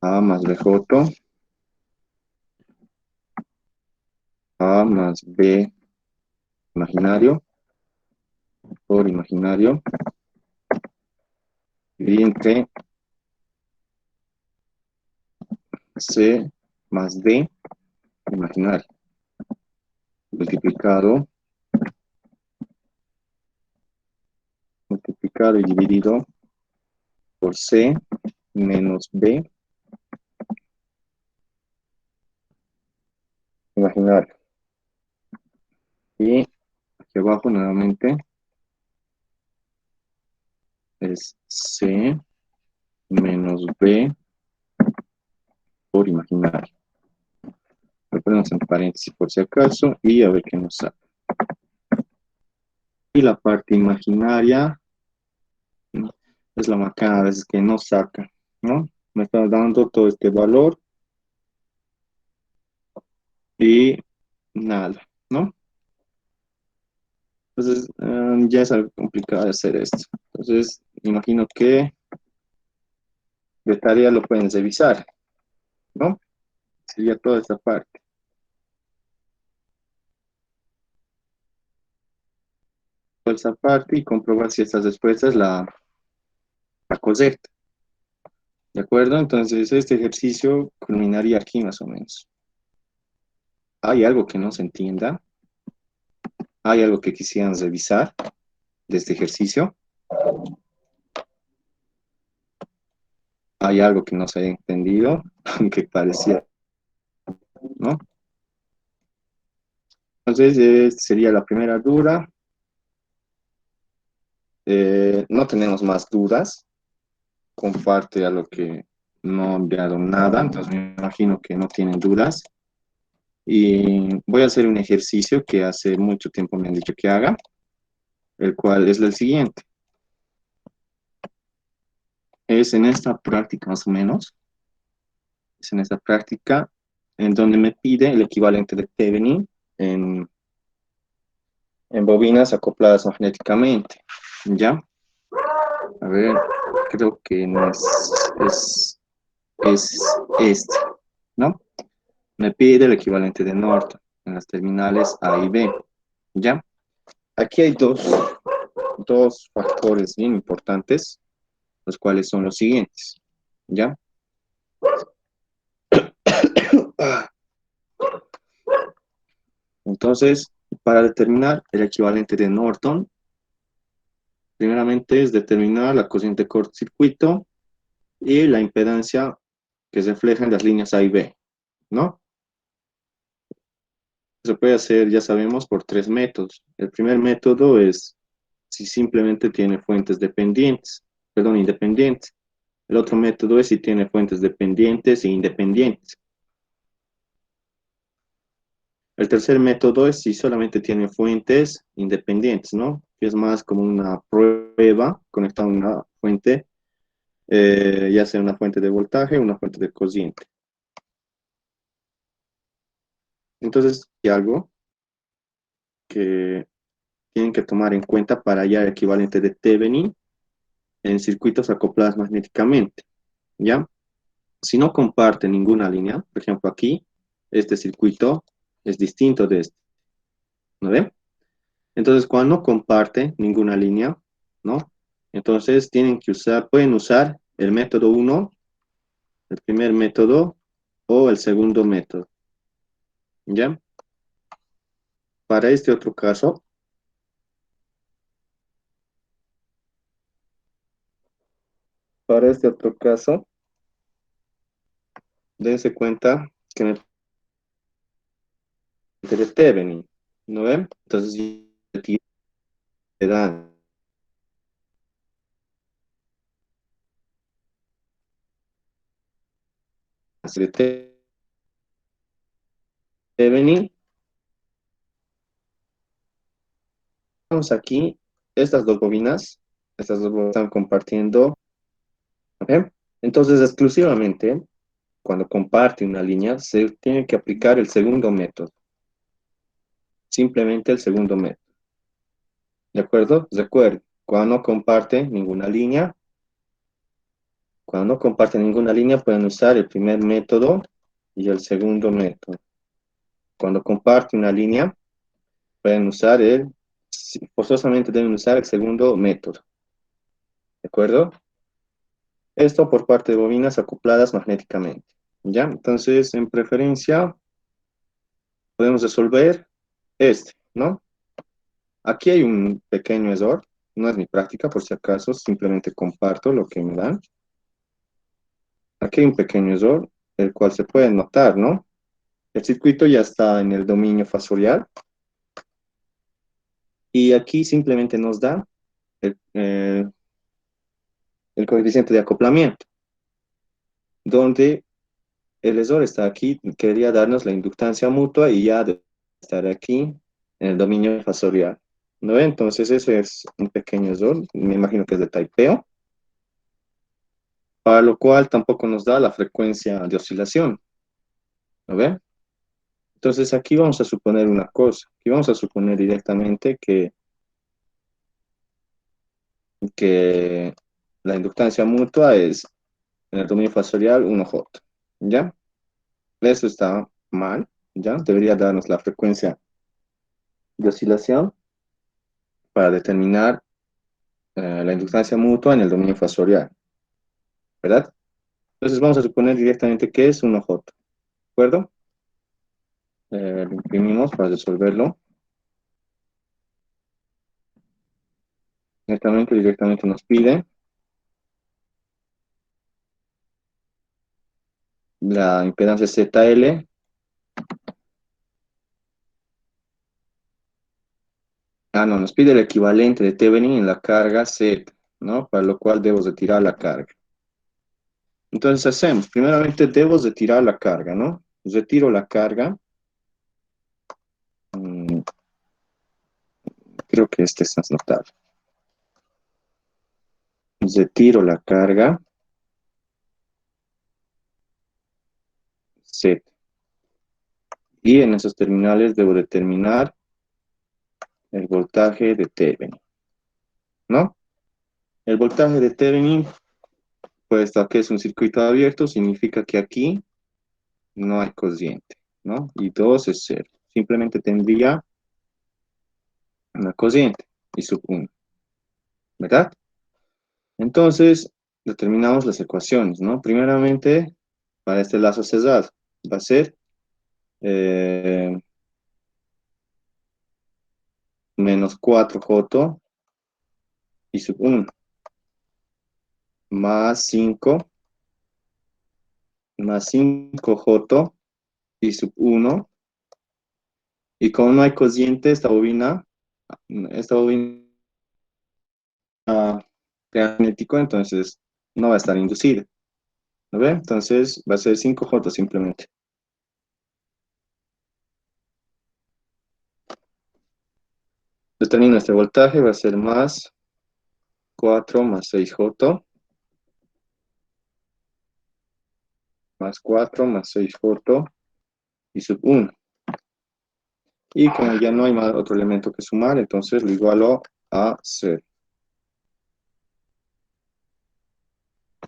A más BJ, A más B imaginario, por imaginario, y entre C más D imaginario, multiplicado y dividido por C menos B imaginario. Y aquí abajo nuevamente es C menos B por imaginario. Lo ponemos en paréntesis por si acaso y a ver qué nos sale. Y la parte imaginaria, ¿no? Es la macana a veces que no saca, ¿no? Me está dando todo este valor y nada, ¿no? Entonces ya es algo complicado de hacer esto. Entonces imagino que de tarea lo pueden revisar, ¿no? Sería toda esta parte. Toda esta parte y comprobar si esta respuesta es la correcta. ¿De acuerdo? Entonces este ejercicio culminaría aquí más o menos. ¿Hay algo que no se entienda? ¿Hay algo que quisieran revisar de este ejercicio? ¿Hay algo que no se haya entendido? Aunque parecía, ¿no? Entonces sería la primera duda. No tenemos más dudas. Comparte a lo que no ha enviado nada, entonces me imagino que no tienen dudas. Y voy a hacer un ejercicio que hace mucho tiempo me han dicho que haga, el cual es el siguiente. Es en esta práctica más o menos, es en esta práctica en donde me pide el equivalente de Thevenin en bobinas acopladas magnéticamente. ¿Ya? A ver, creo que no es este, ¿no? Me pide el equivalente de Norton en las terminales A y B. ¿Ya? Aquí hay dos factores bien importantes, los cuales son los siguientes. ¿Ya? Entonces, para determinar el equivalente de Norton, primeramente es determinar la corriente de cortocircuito y la impedancia que se refleja en las líneas A y B, ¿no? Se puede hacer, ya sabemos, por tres métodos. El primer método es si simplemente tiene fuentes dependientes, perdón, independientes. El otro método es si tiene fuentes dependientes e independientes. El tercer método es si solamente tiene fuentes independientes, ¿no? Que es más como una prueba conectada a una fuente, ya sea una fuente de voltaje o una fuente de corriente. Entonces, hay algo que tienen que tomar en cuenta para hallar el equivalente de Thevenin en circuitos acoplados magnéticamente, ¿ya? Si no comparte ninguna línea, por ejemplo aquí, este circuito es distinto de este, ¿no ven? Entonces, cuando no comparte ninguna línea, ¿no? Entonces pueden usar el método uno, el primer método o el segundo método, ¿ya? Para este otro caso, para este otro caso, dense cuenta que me de Thevenin, ¿no ven? Entonces, dan de Thevenin. Vamos aquí, estas dos bobinas están compartiendo, ¿ok? Entonces, exclusivamente, cuando comparte una línea, se tiene que aplicar el segundo método, simplemente el segundo método, ¿de acuerdo? Recuerden, cuando no comparte ninguna línea, pueden usar el primer método y el segundo método. Cuando comparte una línea, pueden usar forzosamente deben usar el segundo método, ¿de acuerdo? Esto por parte de bobinas acopladas magnéticamente, ¿ya? Entonces, en preferencia, podemos resolver ¿no? Aquí hay un pequeño error, no es mi práctica, por si acaso, simplemente comparto lo que me dan. Aquí hay un pequeño error, el cual se puede notar, ¿no? El circuito ya está en el dominio fasorial, y aquí simplemente nos da el coeficiente de acoplamiento, donde el error está aquí, quería darnos la inductancia mutua y ya debe estar aquí en el dominio fasorial. ¿No ve? Entonces eso es un pequeño error, me imagino que es de typeo, para lo cual tampoco nos da la frecuencia de oscilación. ¿No ve? Entonces aquí vamos a suponer una cosa, aquí vamos a suponer directamente que la inductancia mutua es en el dominio fasorial 1J, ¿ya? Eso está mal, ¿ya? Debería darnos la frecuencia de oscilación para determinar la inductancia mutua en el dominio fasorial, ¿verdad? Entonces vamos a suponer directamente que es 1J, ¿de acuerdo? Lo imprimimos para resolverlo. Directamente nos pide la impedancia ZL. No, nos pide el equivalente de Thevenin en la carga Z, ¿no? Para lo cual debo retirar la carga. Entonces hacemos, primeramente debo retirar la carga, ¿no? Retiro la carga. Mm, Creo que este es más notable. Retiro la carga Z. Y en esos terminales debo determinar el voltaje de Thevenin, ¿no? El voltaje de Thevenin, puesto que es un circuito abierto, significa que aquí no hay cociente, ¿no? Y 2 es 0. Simplemente tendría una cociente y sub 1, ¿verdad? Entonces, determinamos las ecuaciones, ¿no? Primeramente, para este lazo cerrado, va a ser eh, menos 4J y sub 1, más 5, más 5J y sub 1. Y como no hay cociente, esta bobina magnético, entonces no va a estar inducida. ¿Lo ve? Entonces va a ser 5J simplemente. Determino este voltaje, va a ser más 4 más 6J, más 4 más 6J y sub 1. Y como ya no hay más otro elemento que sumar, entonces lo igualo a 0.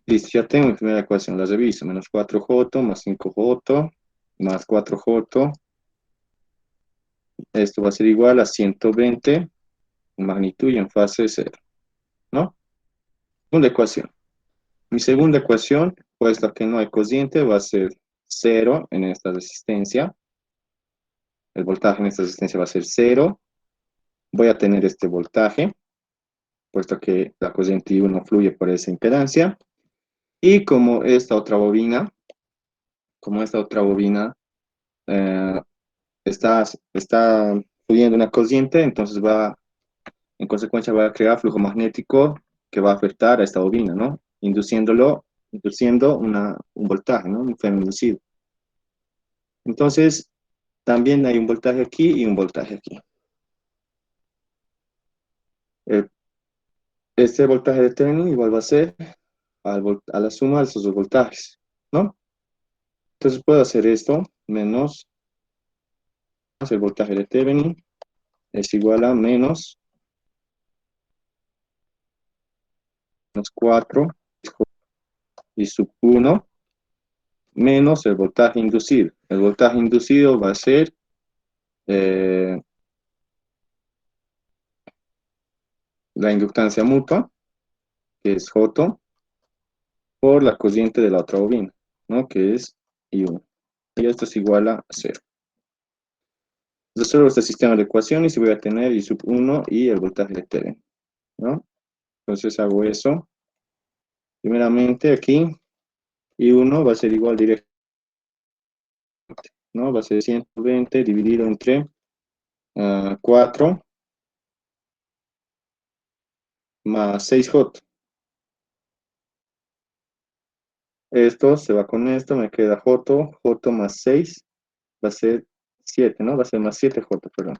Listo, ya tengo mi primera ecuación, la reviso. Menos 4J más 5J más 4J. Esto va a ser igual a 120 en magnitud y en fase 0, ¿no? Segunda ecuación. Mi segunda ecuación, puesto que no hay cociente, va a ser 0 en esta resistencia. El voltaje en esta resistencia va a ser 0. Voy a tener este voltaje, puesto que la corriente I1 fluye por esa impedancia. Y como esta otra bobina eh, está fluyendo una corriente, entonces en consecuencia va a crear flujo magnético que va a afectar a esta bobina, ¿no? Induciéndolo induciendo un voltaje, ¿no? Un FEM inducido. Entonces, también hay un voltaje aquí y un voltaje aquí. El- este voltaje de Thevenin igual va a ser a la suma de esos dos voltajes, ¿no? Entonces puedo hacer esto menos el voltaje de Thevenin es igual a menos 4 y sub 1 menos el voltaje inducido. El voltaje inducido va a ser eh, la inductancia mutua, que es J, por la corriente de la otra bobina, ¿no? Que es I1. Y esto es igual a 0. Resuelvo este sistema de ecuaciones y voy a tener I sub 1 y el voltaje de Thevenin, ¿no? Entonces hago eso. Primeramente aquí, I1 va a ser igual directo, ¿no? Va a ser 120 dividido entre 4 más 6J. Esto se va con esto, me queda J más 6 va a ser 7, ¿no? Va a ser más 7J, perdón.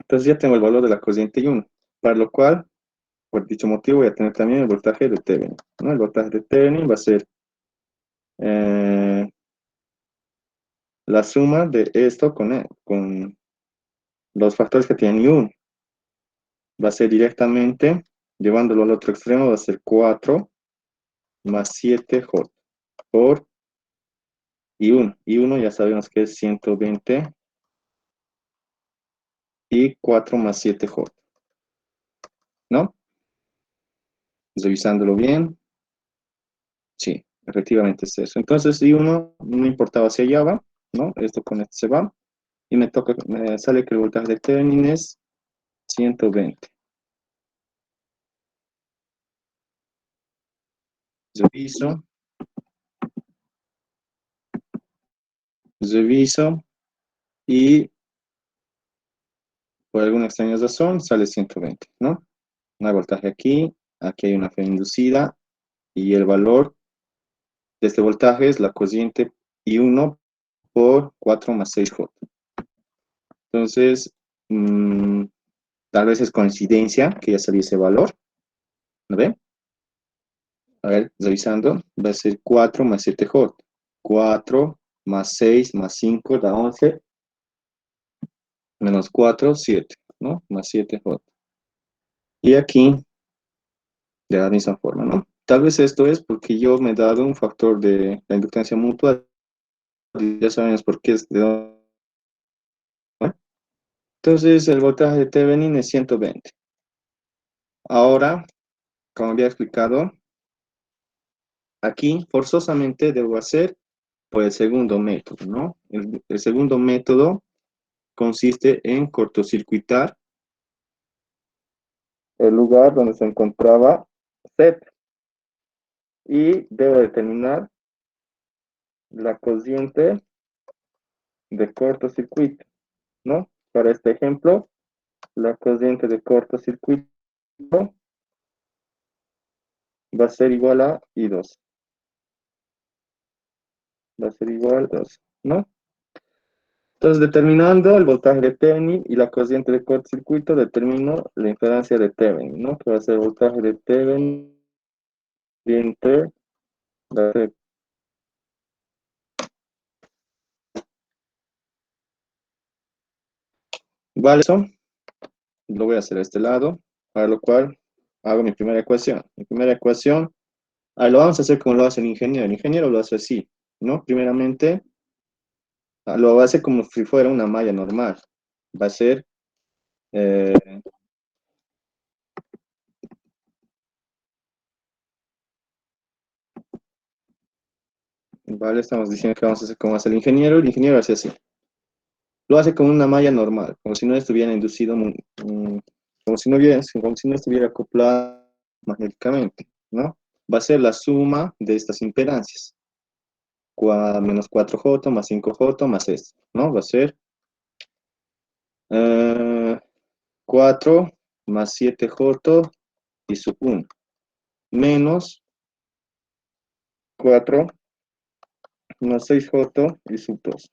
Entonces ya tengo el valor de la corriente I1, para lo cual, por dicho motivo, voy a tener también el voltaje de Thevenin, ¿no? El voltaje de Thevenin va a ser eh, la suma de esto con los factores que tienen I1. Va a ser directamente, llevándolo al otro extremo, va a ser 4 más 7J por I1. I1 ya sabemos que es 120 y 4 más 7J, ¿no? Revisándolo bien, sí, efectivamente es eso. Entonces, I1 no importaba hacia allá va, ¿no? Esto con esto se va. Y me sale que el voltaje de Thevenin es 120. Reviso, reviso y por alguna extraña razón sale 120, ¿no? No hay voltaje aquí, aquí hay una fe inducida y el valor de este voltaje es la corriente I1 por 4 más 6J. Entonces, mmm, tal vez es coincidencia que ya salió ese valor, ¿no ve? A ver, revisando, va a ser 4 más 7J. 4 más 6 más 5 da 11, menos 4, 7, ¿no? Más 7J. Y aquí, de la misma forma, ¿no? Tal vez esto es porque yo me he dado un factor de la inductancia mutua, y ya sabemos por qué es de dónde, ¿no? Entonces, el voltaje de Thevenin es 120. Ahora, como había explicado, aquí forzosamente debo hacer por el segundo método, ¿no? El segundo método consiste en cortocircuitar el lugar donde se encontraba Z y debo determinar la corriente de cortocircuito, ¿no? Para este ejemplo, la corriente de cortocircuito va a ser igual a I2, va a ser igual a 2, ¿no? Entonces, determinando el voltaje de Thevenin y la corriente de cortocircuito, determino la impedancia de Thevenin, ¿no? Que va a ser el voltaje de Thevenin entre la Vale, eso lo voy a hacer a este lado, para lo cual hago mi primera ecuación. Mi primera ecuación, lo vamos a hacer como lo hace el ingeniero. El ingeniero lo hace así, ¿no? Primeramente, lo hace como si fuera una malla normal. Va a ser, eh, vale, estamos diciendo que vamos a hacer como hace el ingeniero hace así. Lo hace como una malla normal, como si no estuviera inducido, como si no estuviera acoplado magnéticamente, ¿no? Va a ser la suma de estas impedancias. Menos 4J más 5J más esto, ¿no? Va a ser 4 más 7J y sub 1. menos 4 más 6J y sub 2.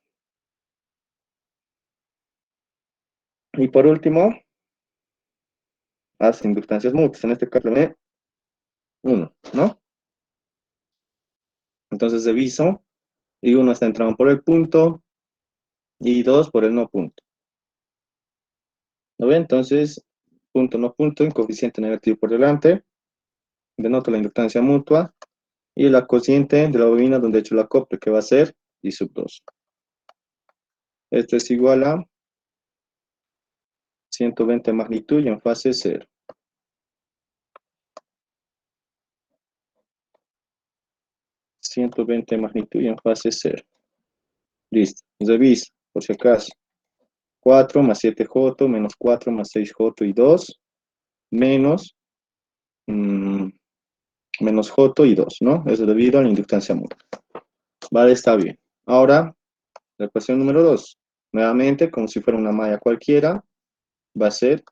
Y por último, hace inductancias mutuas, en este caso M 1, ¿no? Entonces diviso, y 1 está entrando por el punto, y 2 por el no punto. ¿Lo ven? Entonces, punto no punto, en coeficiente negativo por delante, denoto la inductancia mutua, y la cociente de la bobina donde he hecho el acople, que va a ser I sub 2. Esto es igual a 120 magnitud y en fase 0. 120 magnitud y en fase 0. Listo. Revisa, por si acaso. 4 más 7J menos 4 más 6J y 2 menos, menos J y 2, ¿no? Es debido a la inductancia mutua. Vale, está bien. Ahora, la ecuación número 2. Nuevamente, como si fuera una malla cualquiera, va a ser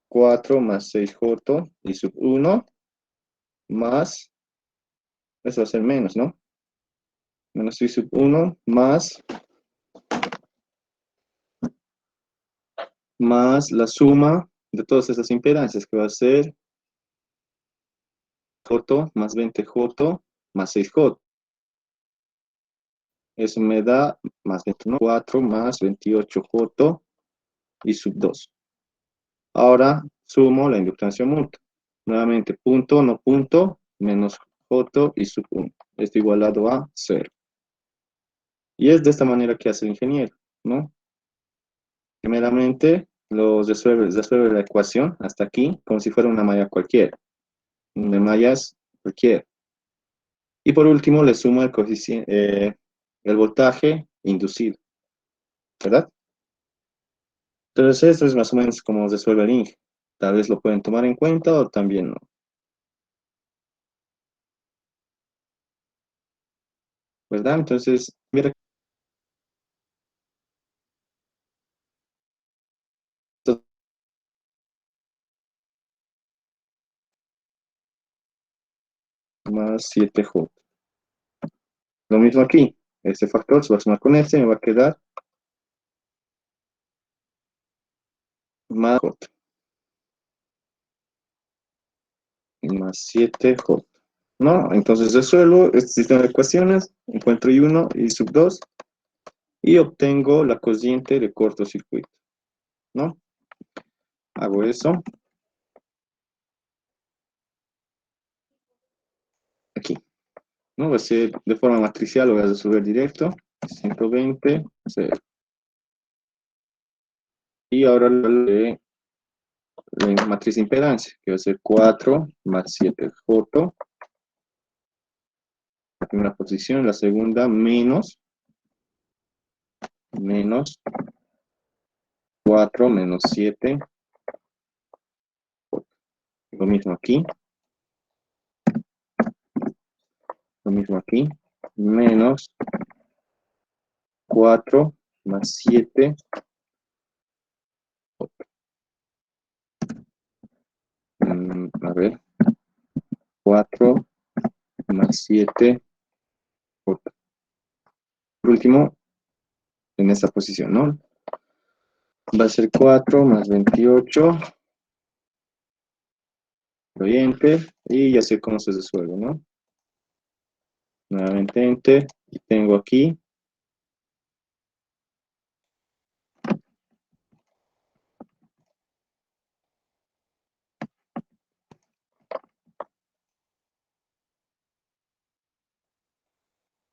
4 más 6J y sub 1 más, eso va a ser menos, ¿no? Menos I sub 1 más la suma de todas esas impedancias, que va a ser J más 20J más 6J. Eso me da más 24 más 28J y sub 2. Ahora sumo la inductancia mutua. Nuevamente, punto, no punto, menos J y sub 1. Esto igualado a 0. Y es de esta manera que hace el ingeniero, ¿no? Primeramente, resuelve la ecuación hasta aquí, como si fuera una malla cualquiera. De mallas cualquiera. Y por último, le sumo el coeficiente, el voltaje inducido, ¿verdad? Entonces, esto es más o menos como resuelve el ING. Tal vez lo pueden tomar en cuenta o también no, ¿verdad? Entonces, mira, esto más 7J. Lo mismo aquí. Este factor se va a sumar con este y me va a quedar más J. Más 7J. ¿No? Entonces resuelvo este sistema de ecuaciones, encuentro I1 y sub 2 y obtengo la cociente de cortocircuito, ¿no? Hago eso aquí, ¿no? Va a ser de forma matricial, lo voy a resolver directo, 120, 0. Y ahora la matriz de impedancia, que va a ser 4 más 7J, la primera posición, la segunda menos 4 menos 7, lo mismo aquí, lo mismo aquí, menos 4 más 7, a ver, 4 más 7, por último, en esta posición, ¿no? Va a ser 4 más 28, oyente, y ya sé cómo se resuelve, ¿no? Nuevamente enter, y tengo aquí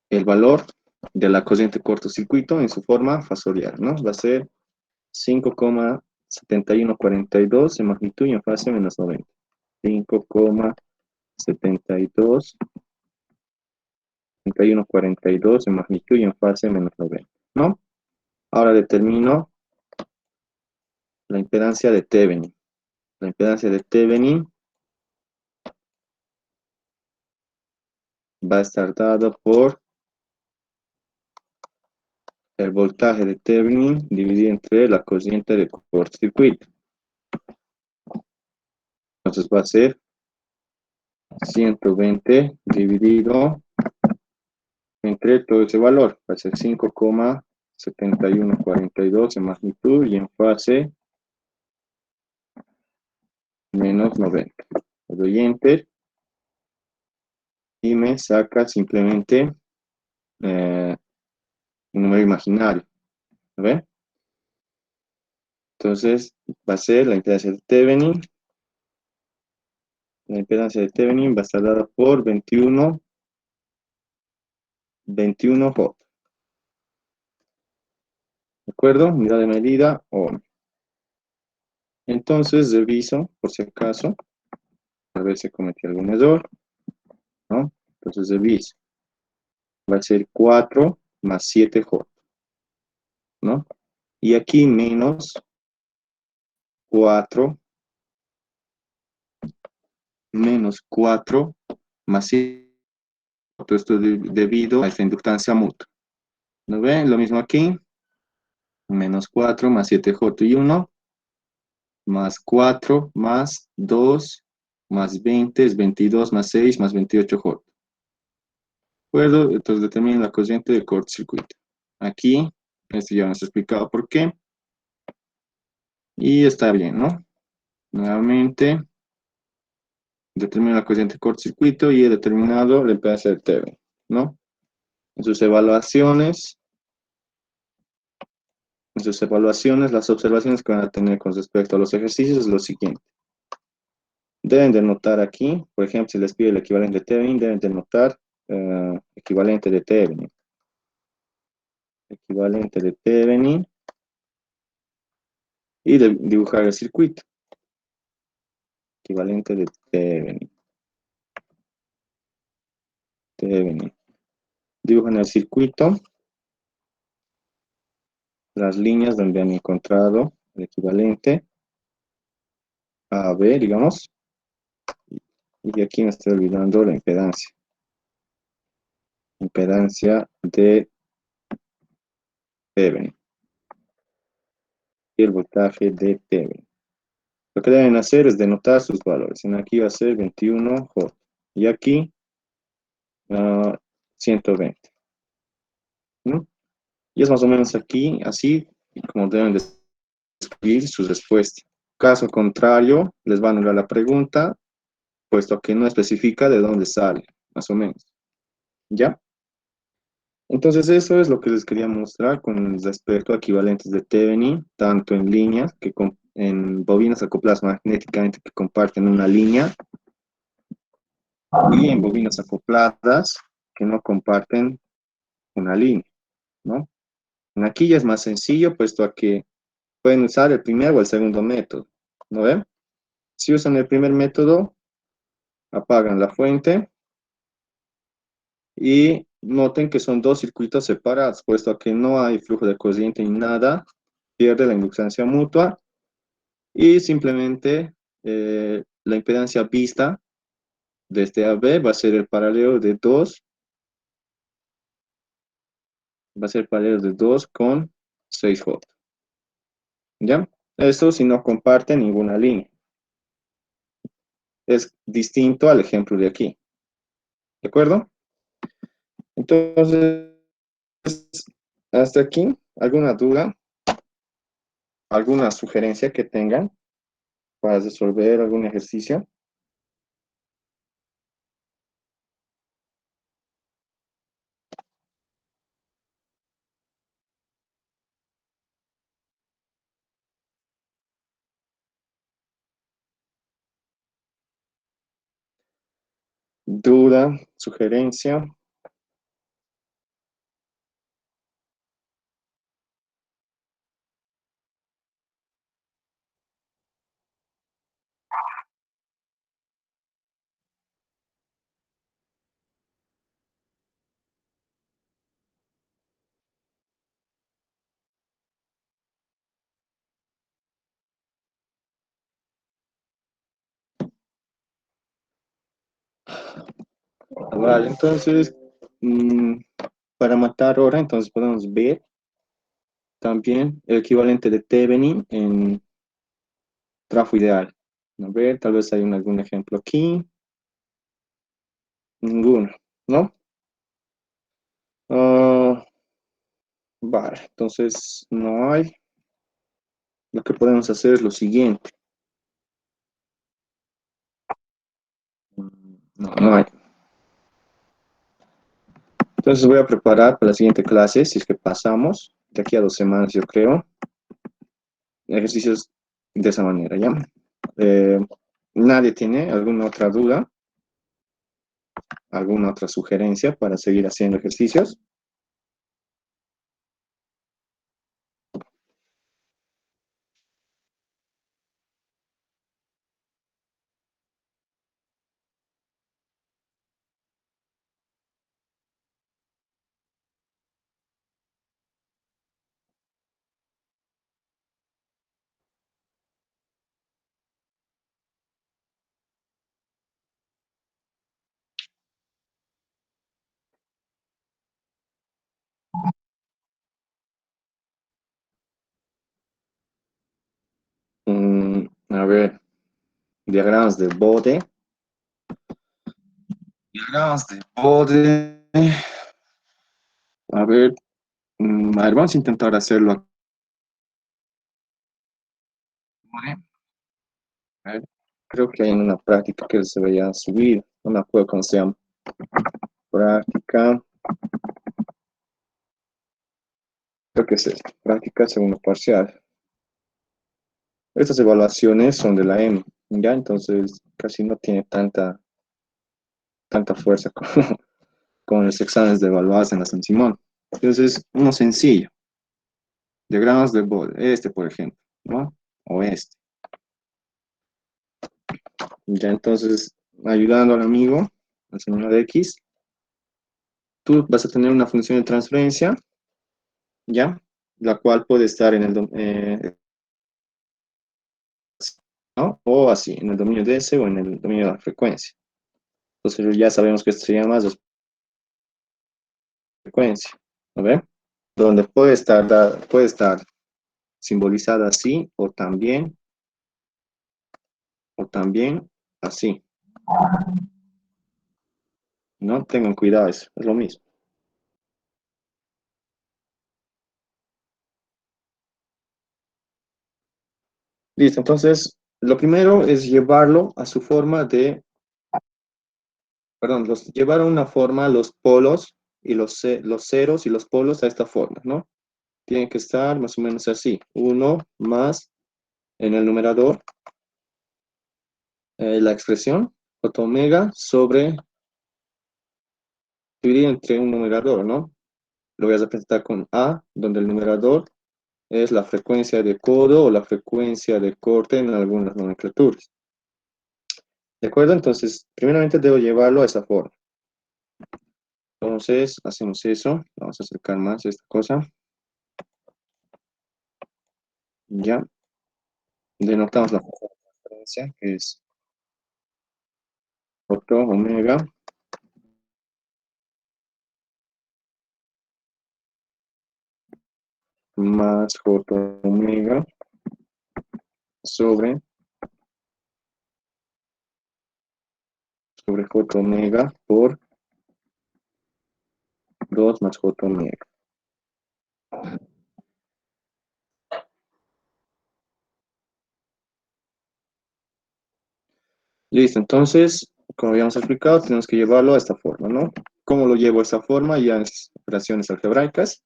el valor de la cociente cortocircuito en su forma fasorial, ¿no? Va a ser 5,7142 en magnitud y en fase menos 90. 5,72, 7142 en magnitud y en fase menos 90, ¿no? Ahora determino la impedancia de Thevenin. La impedancia de Thevenin va a estar dado por el voltaje de Thevenin dividido entre la corriente de cortocircuito. Entonces va a ser 120 dividido entre todo ese valor, va a ser 5,7142 en magnitud y en fase menos 90. Le doy Enter y me saca simplemente un número imaginario. ¿Ven? Entonces va a ser la impedancia de Thevenin. La impedancia de Thevenin va a estar dada por 21 J. ¿De acuerdo? Unidad de medida ohm. Entonces reviso, por si acaso, a ver si cometí algún error, ¿no? Entonces reviso. Va a ser 4 más 7J, ¿no? Y aquí menos 4 más 7. Esto es debido a esta inductancia mutua. ¿No ven? Lo mismo aquí. Menos 4 más 7J y 1, más 4 más 2 más 20 es 22 más 6 más 28J. ¿De acuerdo? Entonces determino la corriente de cortocircuito. Aquí, esto ya nos ha explicado por qué. Y está bien, ¿no? Nuevamente, determino la corriente de cortocircuito y he determinado la impedancia de TV, ¿no? En sus evaluaciones, las observaciones que van a tener con respecto a los ejercicios es lo siguiente. Deben de notar aquí, por ejemplo, si les pide el equivalente de Thevenin, deben de notar equivalente de Thevenin. Equivalente de Thevenin y dibujar el circuito. Equivalente de Thevenin. Dibujan el circuito, las líneas donde han encontrado el equivalente A, B, digamos. Y aquí me estoy olvidando la impedancia. Impedancia de Thevenin. Y el voltaje de Thevenin. Lo que deben hacer es denotar sus valores. En aquí va a ser 21 J. Y aquí 120. ¿No? Y es más o menos aquí, así, como deben de escribir su respuesta. Caso contrario, les va a anular la pregunta, puesto que no especifica de dónde sale, más o menos. ¿Ya? Entonces eso es lo que les quería mostrar con respecto a equivalentes de Thevenin, tanto en líneas, en bobinas acopladas magnéticamente que comparten una línea, y en bobinas acopladas que no comparten una línea, ¿no? Aquí ya es más sencillo, puesto a que pueden usar el primer o el segundo método, ¿no ven? Si usan el primer método, apagan la fuente y noten que son dos circuitos separados, puesto a que no hay flujo de corriente ni nada, pierde la inductancia mutua y simplemente la impedancia vista de este AB va a ser el paralelo de 2, va a ser paralelo de 2 con 6J. ¿Ya? Eso si no comparte ninguna línea. Es distinto al ejemplo de aquí. ¿De acuerdo? Entonces, hasta aquí, ¿alguna duda? ¿Alguna sugerencia que tengan para resolver algún ejercicio? ¿Duda? ¿Sugerencia? Vale, entonces, para matar hora, entonces podemos ver también el equivalente de Thevenin en trafo ideal. A ver, tal vez hay algún ejemplo aquí. Ninguno, ¿no? Ah, vale, entonces no hay. Lo que podemos hacer es lo siguiente. No, no hay. Entonces voy a preparar para la siguiente clase, si es que pasamos, de aquí a 2 semanas, yo creo, ejercicios de esa manera, ¿ya? Eh, ¿Nadie tiene alguna otra duda, alguna otra sugerencia para seguir haciendo ejercicios? A ver, diagramas de Bode. Diagramas de Bode. A ver, vamos a intentar hacerlo aquí. A ver, creo que hay una práctica que se vaya a subir. No me acuerdo cómo se llama. Práctica. Creo que es esta. Práctica segundo parcial. Estas evaluaciones son de la M, ¿ya? Entonces casi no tiene tanta fuerza como los exámenes de evaluación en la San Simón. Entonces, uno sencillo. Diagramas de Bode. Este, por ejemplo, ¿no? O este. Ya entonces, ayudando al amigo, al señor X, tú vas a tener una función de transferencia, ¿ya? La cual puede estar en el, ¿no? O así, en el dominio de S o en el dominio de la frecuencia. Entonces ya sabemos que esto se llama frecuencia, ¿no ve? Donde puede estar simbolizada así o también así, ¿no? Tengan cuidado, eso es lo mismo. Listo, entonces, lo primero es llevarlo a su forma de, perdón, llevar a una forma los polos y los ceros y los polos a esta forma, ¿no? Tienen que estar más o menos así, uno más en el numerador, la expresión, j omega sobre, dividido entre un numerador, ¿no? Lo voy a representar con A, donde el numerador es la frecuencia de codo o la frecuencia de corte en algunas nomenclaturas. ¿De acuerdo? Entonces, primeramente debo llevarlo a esa forma. Entonces, hacemos eso. Vamos a acercar más esta cosa. Ya. Denotamos la frecuencia, que es otro omega más j omega sobre, j omega por 2 más j omega. Listo, entonces, como habíamos explicado, tenemos que llevarlo a esta forma, ¿no? ¿Cómo lo llevo a esta forma? Ya en operaciones algebraicas,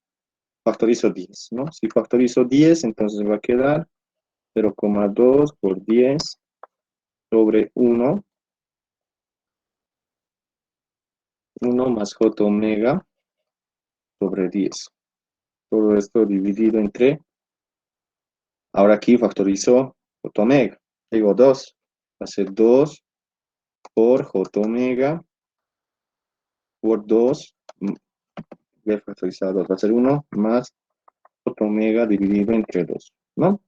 factorizo 10, ¿no? Si factorizo 10, entonces va a quedar 0,2 por 10 sobre 1 más j omega sobre 10. Todo esto dividido entre, ahora aquí factorizo j omega. Digo 2, va a ser 2 por j omega por 2, voy a factorizar 2, va a ser 1 más j omega dividido entre 2, ¿no?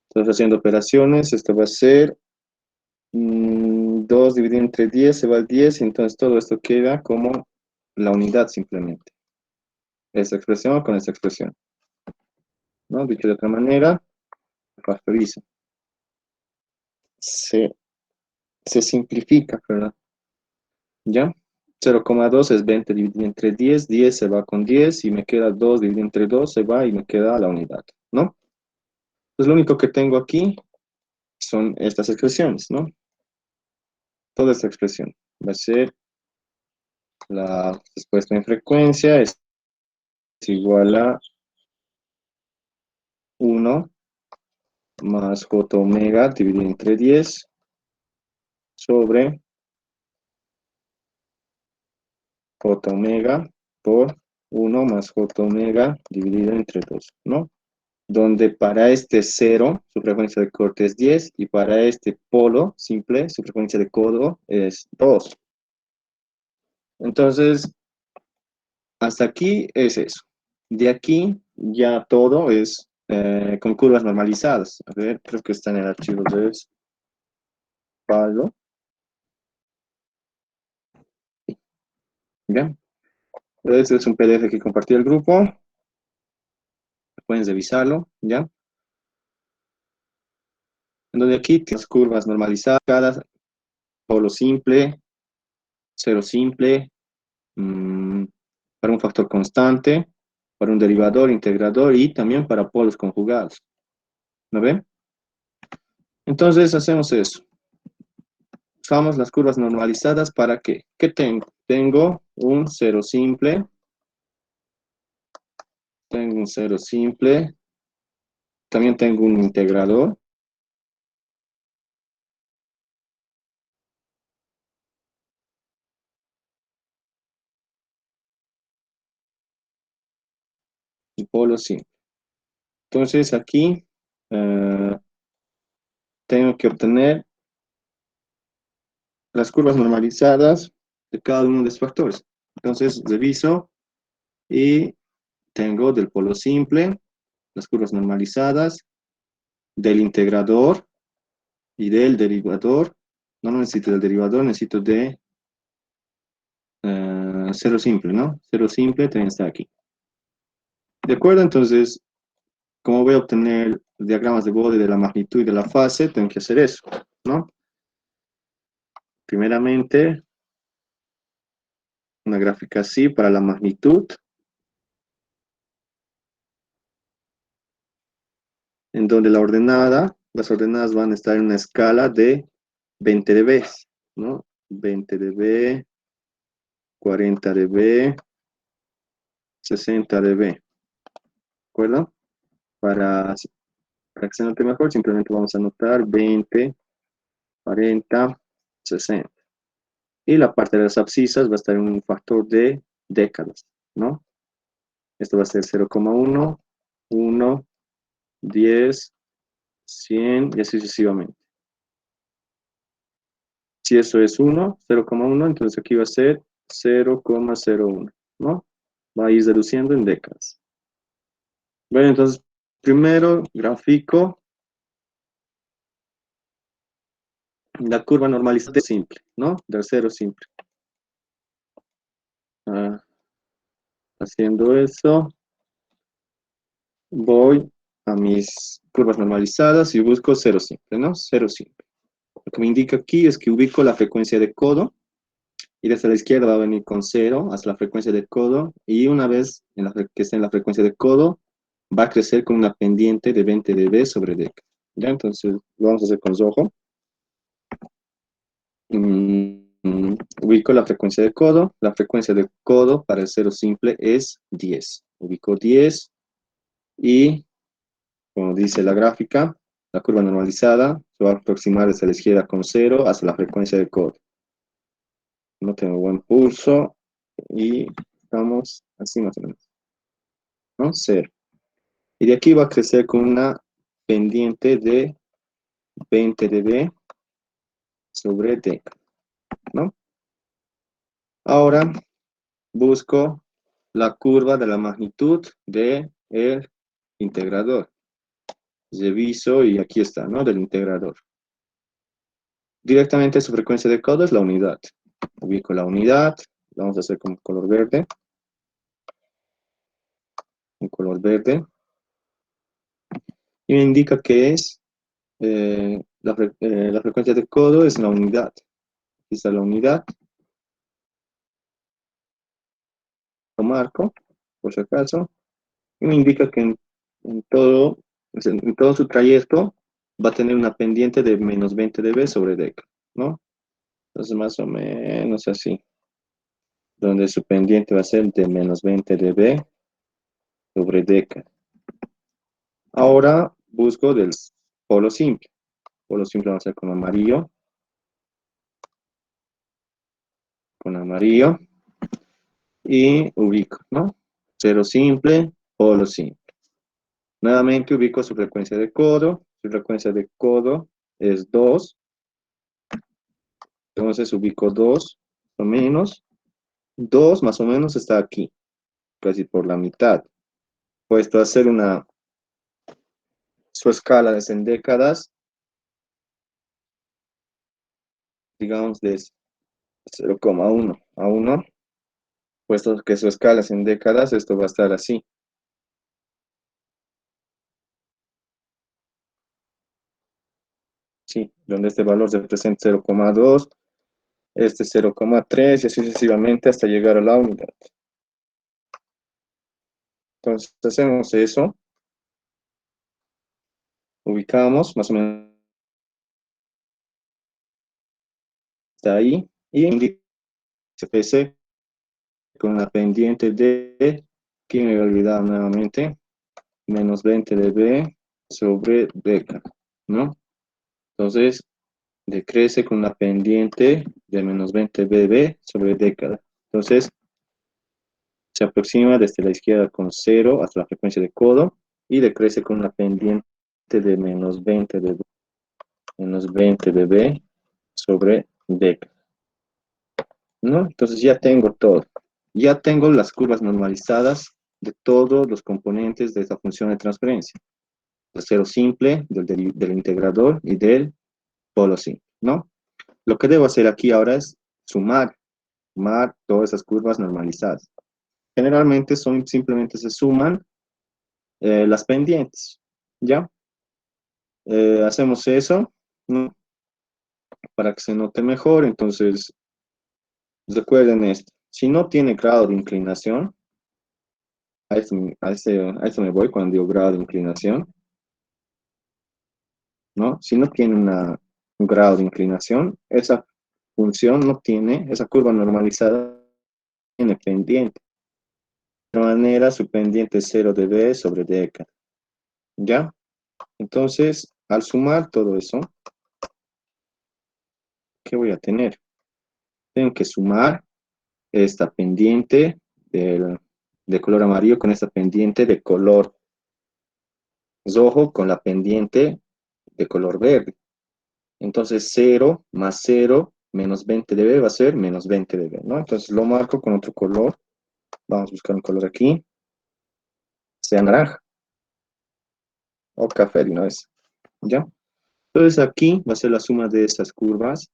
Entonces haciendo operaciones, esto va a ser 2 dividido entre 10, se va al 10, y entonces todo esto queda como la unidad simplemente. Esta expresión con esta expresión, ¿no? Dicho de otra manera, factoriza. Se, se simplifica, ¿verdad? ¿Ya? 0,2 es 20 dividido entre 10, 10 se va con 10 y me queda 2 dividido entre 2 se va y me queda la unidad, ¿no? Pues lo único que tengo aquí son estas expresiones, ¿no? Toda esta expresión va a ser la respuesta en frecuencia es igual a 1 más j omega dividido entre 10 sobre j omega por 1 más j omega dividido entre 2, ¿no? Donde para este 0 su frecuencia de corte es 10 y para este polo simple su frecuencia de codo es 2. Entonces, hasta aquí es eso. De aquí ya todo es con curvas normalizadas. A ver, creo que está en el archivo de Pablo. ¿Ya? Este es un PDF que compartí el grupo. Pueden revisarlo, ¿ya? En donde aquí tienes curvas normalizadas, polo simple, cero simple, para un factor constante, para un derivador, integrador y también para polos conjugados. ¿Lo ven? Entonces hacemos eso. Usamos las curvas normalizadas para qué. ¿Qué tengo? Tengo un cero simple. Tengo un cero simple. También tengo un integrador. Y polo simple. Entonces aquí tengo que obtener las curvas normalizadas de cada uno de estos factores. Entonces reviso y tengo del polo simple las curvas normalizadas, del integrador y del derivador. No necesito del derivador, necesito de cero simple, ¿no? Cero simple también está aquí. ¿De acuerdo? Entonces, como voy a obtener diagramas de Bode de la magnitud y de la fase, tengo que hacer eso, ¿no? Primeramente, una gráfica así para la magnitud, en donde las ordenadas van a estar en una escala de 20 dB, ¿no? 20 dB, 40 dB, 60 dB, ¿de acuerdo? Para que se note mejor, simplemente vamos a anotar 20, 40, 60. Y la parte de las abscisas va a estar en un factor de décadas, ¿no? Esto va a ser 0,1, 1, 10, 100 y así sucesivamente. Si eso es 1, 0,1, entonces aquí va a ser 0,01, ¿no? Va a ir reduciendo en décadas. Bueno, entonces, primero grafico la curva normalizada simple, ¿no? Del cero simple. Haciendo eso, voy a mis curvas normalizadas y busco cero simple, ¿no? Cero simple. Lo que me indica aquí es que ubico la frecuencia de codo y desde la izquierda va a venir con 0 hasta la frecuencia de codo y una vez que esté en la frecuencia de codo va a crecer con una pendiente de 20 dB sobre década. ¿Ya? Entonces lo vamos a hacer con rojo. Ubico la frecuencia de codo. La frecuencia de codo para el cero simple es 10. Ubico 10 y, como dice la gráfica, la curva normalizada se va a aproximar desde la izquierda con 0 hasta la frecuencia de codo. No tengo buen pulso y estamos así más o menos, ¿no? 0. Y de aquí va a crecer con una pendiente de 20 dB sobre década, ¿no? Ahora busco la curva de la magnitud del integrador. Reviso y aquí está, ¿no? Del integrador. Directamente su frecuencia de codo es la unidad. Ubico la unidad, la vamos a hacer con color verde. Un color verde. Y me indica que es la, la frecuencia de codo es la unidad. Aquí está la unidad. lo marco, por si acaso, y me indica que en todo su trayecto va a tener una pendiente de menos 20 dB sobre DECA, ¿no? Entonces, más o menos así, donde su pendiente va a ser de menos 20 dB sobre DECA. Ahora busco del polo simple. Polo simple va a ser con amarillo, y ubico, ¿no? Cero simple, polo simple. Nuevamente ubico su frecuencia de codo. Su frecuencia de codo es 2. Entonces ubico 2 o menos. 2 más o menos está aquí, casi por la mitad. Puesto a hacer su escala es en décadas, digamos de 0,1 a 1. Puesto que su escala es en décadas, esto va a estar así. Sí, donde este valor se presenta 0,2, este 0,3 y así sucesivamente hasta llegar a la unidad. Entonces hacemos eso, ubicamos más o menos hasta ahí y indica CPC con la pendiente de, que me he olvidado nuevamente, menos 20 dB sobre década, ¿no? Entonces decrece con la pendiente de menos 20 dB sobre década. Entonces se aproxima desde la izquierda con 0 hasta la frecuencia de codo y decrece con una pendiente de menos 20 dB sobre década, ¿no? Entonces ya tengo todo. Ya tengo las curvas normalizadas de todos los componentes de esta función de transferencia. El cero simple, del integrador y del polo simple, ¿no? Lo que debo hacer aquí ahora es sumar todas esas curvas normalizadas. Generalmente simplemente se suman las pendientes, ¿ya? Hacemos eso, ¿no? Para que se note mejor. Entonces, recuerden esto. Si no tiene grado de inclinación, a esto me voy cuando digo grado de inclinación, ¿no? Si no tiene un grado de inclinación, esa función no tiene, esa curva normalizada tiene pendiente. De manera, su pendiente es 0 dB sobre década, ¿ya? Entonces, al sumar todo eso, ¿qué voy a tener? Tengo que sumar esta pendiente de color amarillo con esta pendiente de color rojo con la pendiente de color verde. Entonces 0 más 0 menos 20 dB va a ser menos 20 dB, ¿no? Entonces lo marco con otro color. Vamos a buscar un color aquí, sea naranja o café, ¿no es? ¿Ya? Entonces aquí va a ser la suma de estas curvas,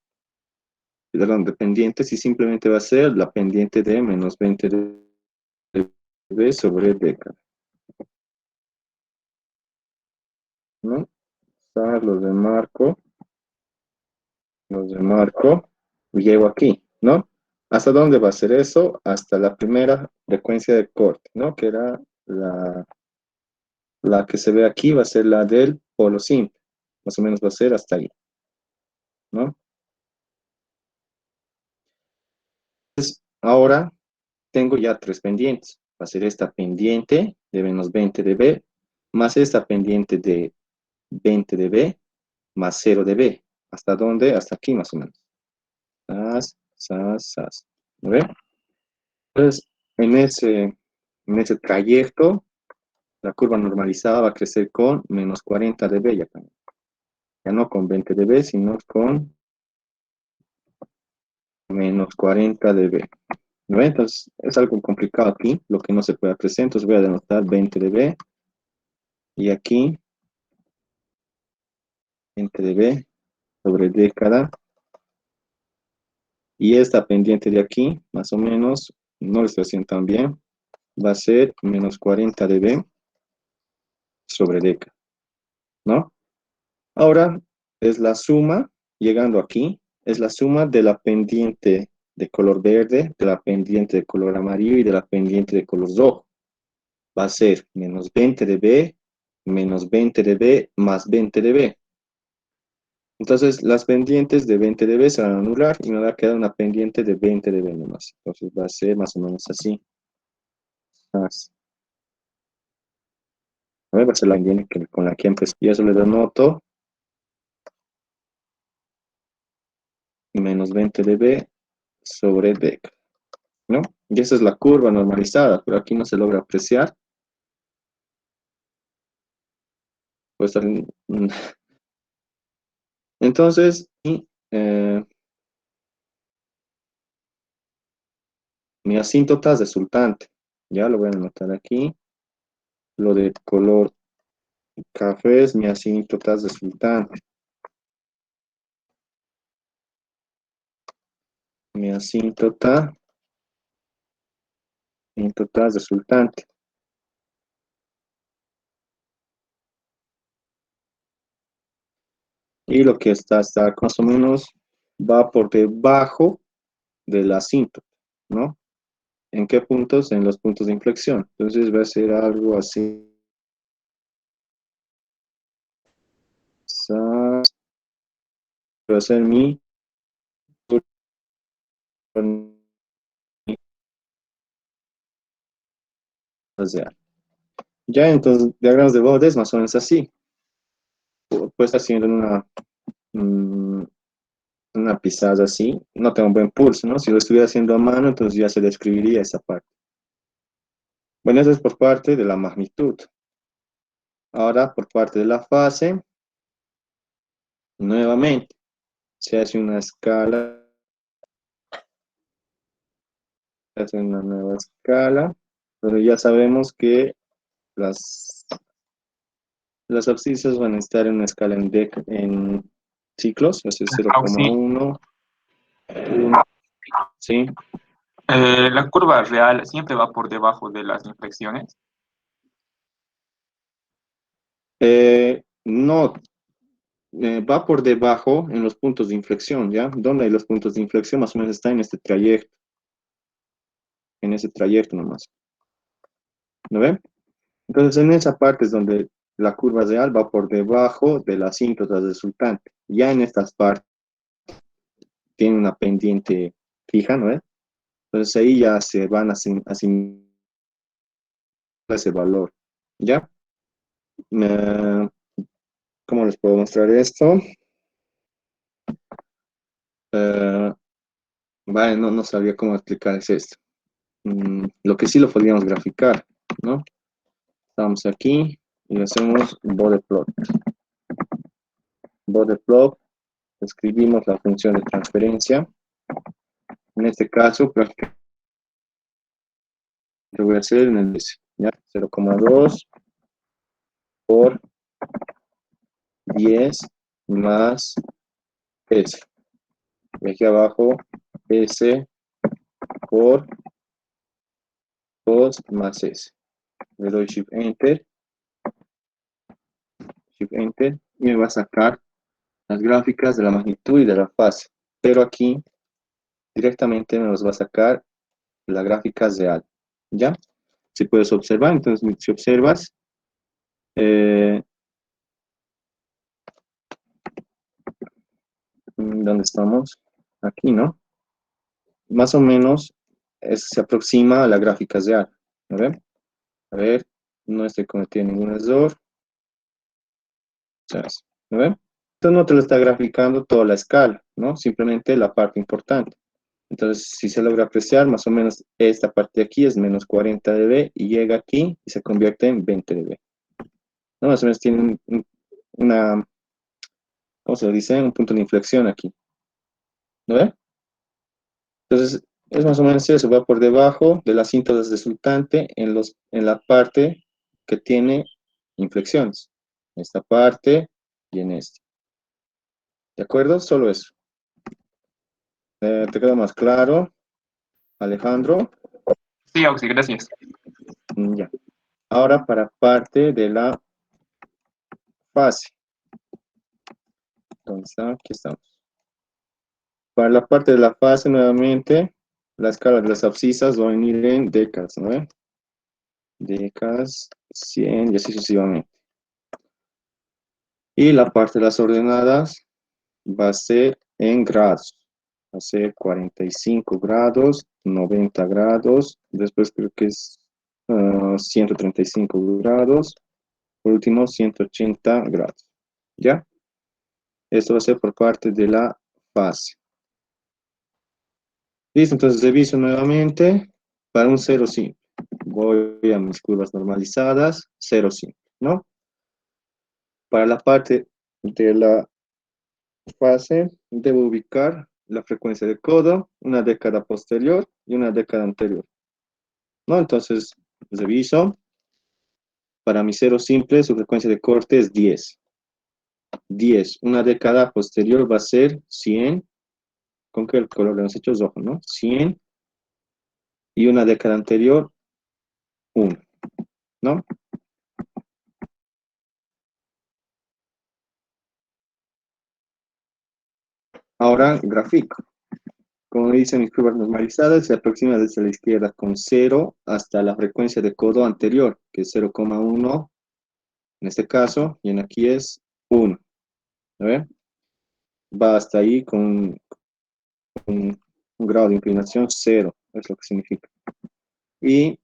perdón, de pendientes, y simplemente va a ser la pendiente de menos 20 dB sobre década, ¿no? Los demarco y llego aquí, ¿no? ¿Hasta dónde va a ser eso? Hasta la primera frecuencia de corte, ¿no? Que era la que se ve aquí, va a ser la del polo simple. Más o menos va a ser hasta ahí, ¿no? Ahora tengo ya tres pendientes. Va a ser esta pendiente de menos 20 dB, más esta pendiente de 20 dB, más 0 dB. ¿Hasta dónde? Hasta aquí más o menos. Sas. ¿No ve? Entonces, en ese trayecto, la curva normalizada va a crecer con menos 40 dB ya también. Ya no con 20 dB, sino con menos 40 dB. ¿No ve? Entonces, es algo complicado aquí, lo que no se puede apreciar. Entonces, voy a denotar 20 dB y aquí 20 dB sobre década. Y esta pendiente de aquí, más o menos, no lo estoy haciendo tan bien, va a ser menos 40 dB sobre década, ¿no? Ahora es la suma, llegando aquí, es la suma de la pendiente de color verde, de la pendiente de color amarillo y de la pendiente de color rojo. Va a ser menos 20 de B, menos 20 de B, más 20 de B. Entonces, las pendientes de 20 dB se van a anular y me va a quedar una pendiente de 20 dB nomás. Entonces, va a ser más o menos así. A ver, va a ser la pendiente con la que empecé. Y eso le denoto menos 20 dB sobre D, ¿no? Y esa es la curva normalizada, pero aquí no se logra apreciar. Pues, entonces, mi asíntota resultante. Ya lo voy a anotar aquí. Lo de color café es mi asíntota resultante. Mi asíntota resultante. Y lo que está más o menos va por debajo del asíntota, ¿no? ¿En qué puntos? En los puntos de inflexión. Entonces va a ser algo así. Va a ser mi ya, entonces, diagramas de bordes más o menos así. Pues haciendo mm, una pizarra así, no tengo un buen pulso, ¿no? Si lo estuviera haciendo a mano, entonces ya se describiría esa parte. Bueno, eso es por parte de la magnitud. Ahora, por parte de la fase, nuevamente, se hace una escala, se hace una nueva escala, pero ya sabemos que las abscisas van a estar en una escala en ciclos, es decir, Sí. 0,1, 1, ¿sí? La curva real siempre va por debajo de las inflexiones. No, va por debajo en los puntos de inflexión, ¿ya? ¿Dónde hay los puntos de inflexión? Más o menos está en ese trayecto nomás, ¿no ven? Entonces, en esa parte es donde la curva real va por debajo de la asíntota resultante. Ya en estas partes tiene una pendiente fija, ¿no ven? Entonces ahí ya se van a asimilar ese valor, ¿ya? Eh, ¿Cómo les puedo mostrar esto? Eh, vale, no sabía cómo explicarles esto. Lo que sí lo podríamos graficar, ¿no? Estamos aquí y hacemos border plot. Border plot, escribimos la función de transferencia. En este caso, prácticamente lo voy a hacer en el S, ¿ya? 0,2 por 10 más S. Y aquí abajo, S por 2 más S. Le doy Shift Enter, y me va a sacar las gráficas de la magnitud y de la fase. Pero aquí directamente me los va a sacar la gráfica real, ¿ya? Si puedes observar, entonces si observas, ¿dónde estamos? Aquí, ¿no? Más o menos se aproxima a la gráfica real, ¿no ven? A ver, no estoy cometiendo ningún error, ¿no ven? Entonces no te lo está graficando toda la escala, ¿no? Simplemente la parte importante. Entonces, si se logra apreciar, más o menos esta parte de aquí es menos 40 dB y llega aquí y se convierte en 20 dB. ¿No? Más o menos tiene una, ¿cómo se dice? Un punto de inflexión aquí, ¿no ve? Entonces, es más o menos eso, va por debajo de la síntesis resultante en la parte que tiene inflexiones. En esta parte y en esta. ¿De acuerdo? Solo eso. ¿Te queda más claro, Alejandro? Sí, Auxi, gracias. Ya. Ahora para parte de la fase. ¿Dónde está? Aquí estamos. Para la parte de la fase, nuevamente, la escala de las abscisas va a venir en décadas, ¿no ven? Décadas, 100 y así sucesivamente. Y la parte de las ordenadas va a ser en grados. Va a ser 45 grados, 90 grados, después creo que es 135 grados, por último 180 grados. ¿Ya? Esto va a ser por parte de la fase. Listo, entonces reviso nuevamente para un cero simple. Voy a mis curvas normalizadas, cero simple, ¿no? Para la parte de la fase, debo ubicar la frecuencia de codo, una década posterior y una década anterior, ¿no? Entonces, reviso. Para mi cero simple, su frecuencia de corte es 10. 10. Una década posterior va a ser 100. ¿Con qué el color lo hemos hecho? Es rojo, ¿no? 100. Y una década anterior, 1, ¿no? Ahora grafico. Como dicen mis curvas normalizadas, se aproxima desde la izquierda con 0 hasta la frecuencia de codo anterior, que es 0,1 en este caso, y en aquí es 1. ¿A ver? Va hasta ahí con un grado de inclinación 0, es lo que significa. Y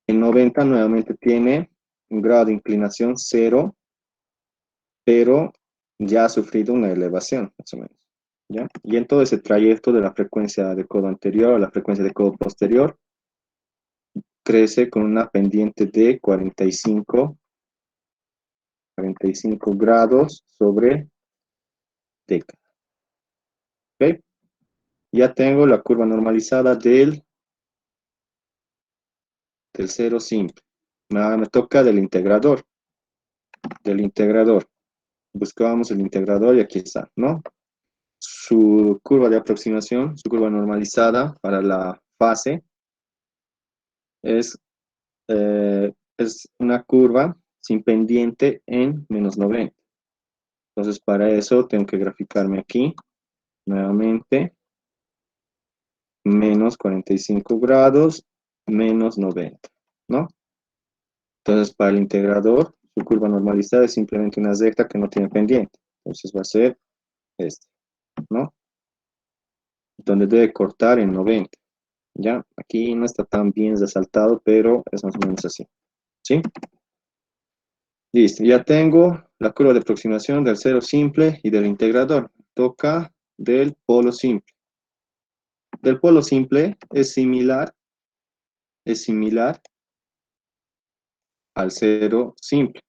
en 90 nuevamente tiene un grado de inclinación 0, pero ya ha sufrido una elevación, más o menos. ¿Ya? Y en todo ese trayecto de la frecuencia de codo anterior a la frecuencia de codo posterior, crece con una pendiente de 45 grados sobre década. ¿Ok? Ya tengo la curva normalizada del cero simple. Me toca del integrador. Del integrador. Buscábamos el integrador y aquí está, ¿no? Su curva de aproximación, su curva normalizada para la fase es, es una curva sin pendiente en menos 90. Entonces, para eso tengo que graficarme aquí nuevamente. Menos 45 grados, menos 90, ¿no? Entonces, para el integrador, su curva normalizada es simplemente una recta que no tiene pendiente. Entonces, va a ser este, ¿no? Donde debe cortar en 90. ¿Ya? Aquí no está tan bien resaltado, pero es más o menos así. ¿Sí? Listo. Ya tengo la curva de aproximación del cero simple y del integrador. Toca del polo simple. Del polo simple es similar al cero simple.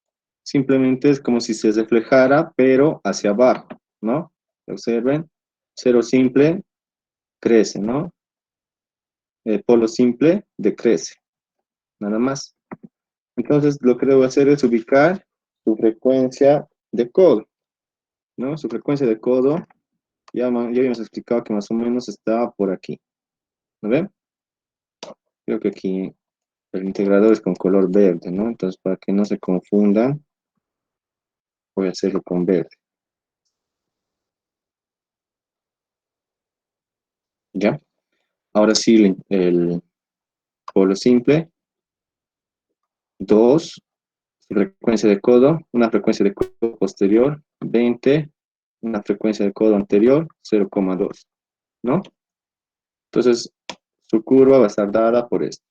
Simplemente es como si se reflejara, pero hacia abajo, ¿no? Observen, cero simple crece, ¿no? El polo simple decrece, nada más. Entonces, lo que debo hacer es ubicar su frecuencia de codo, ¿no? Su frecuencia de codo, ya habíamos explicado que más o menos está por aquí, ¿no ven? Creo que aquí el integrador es con color verde, ¿no? Entonces, para que no se confundan, voy a hacerlo con verde, ¿ya? Ahora sí, el polo simple, 2, frecuencia de codo, una frecuencia de codo posterior, 20, una frecuencia de codo anterior, 0,2, ¿no? Entonces, su curva va a estar dada por esto.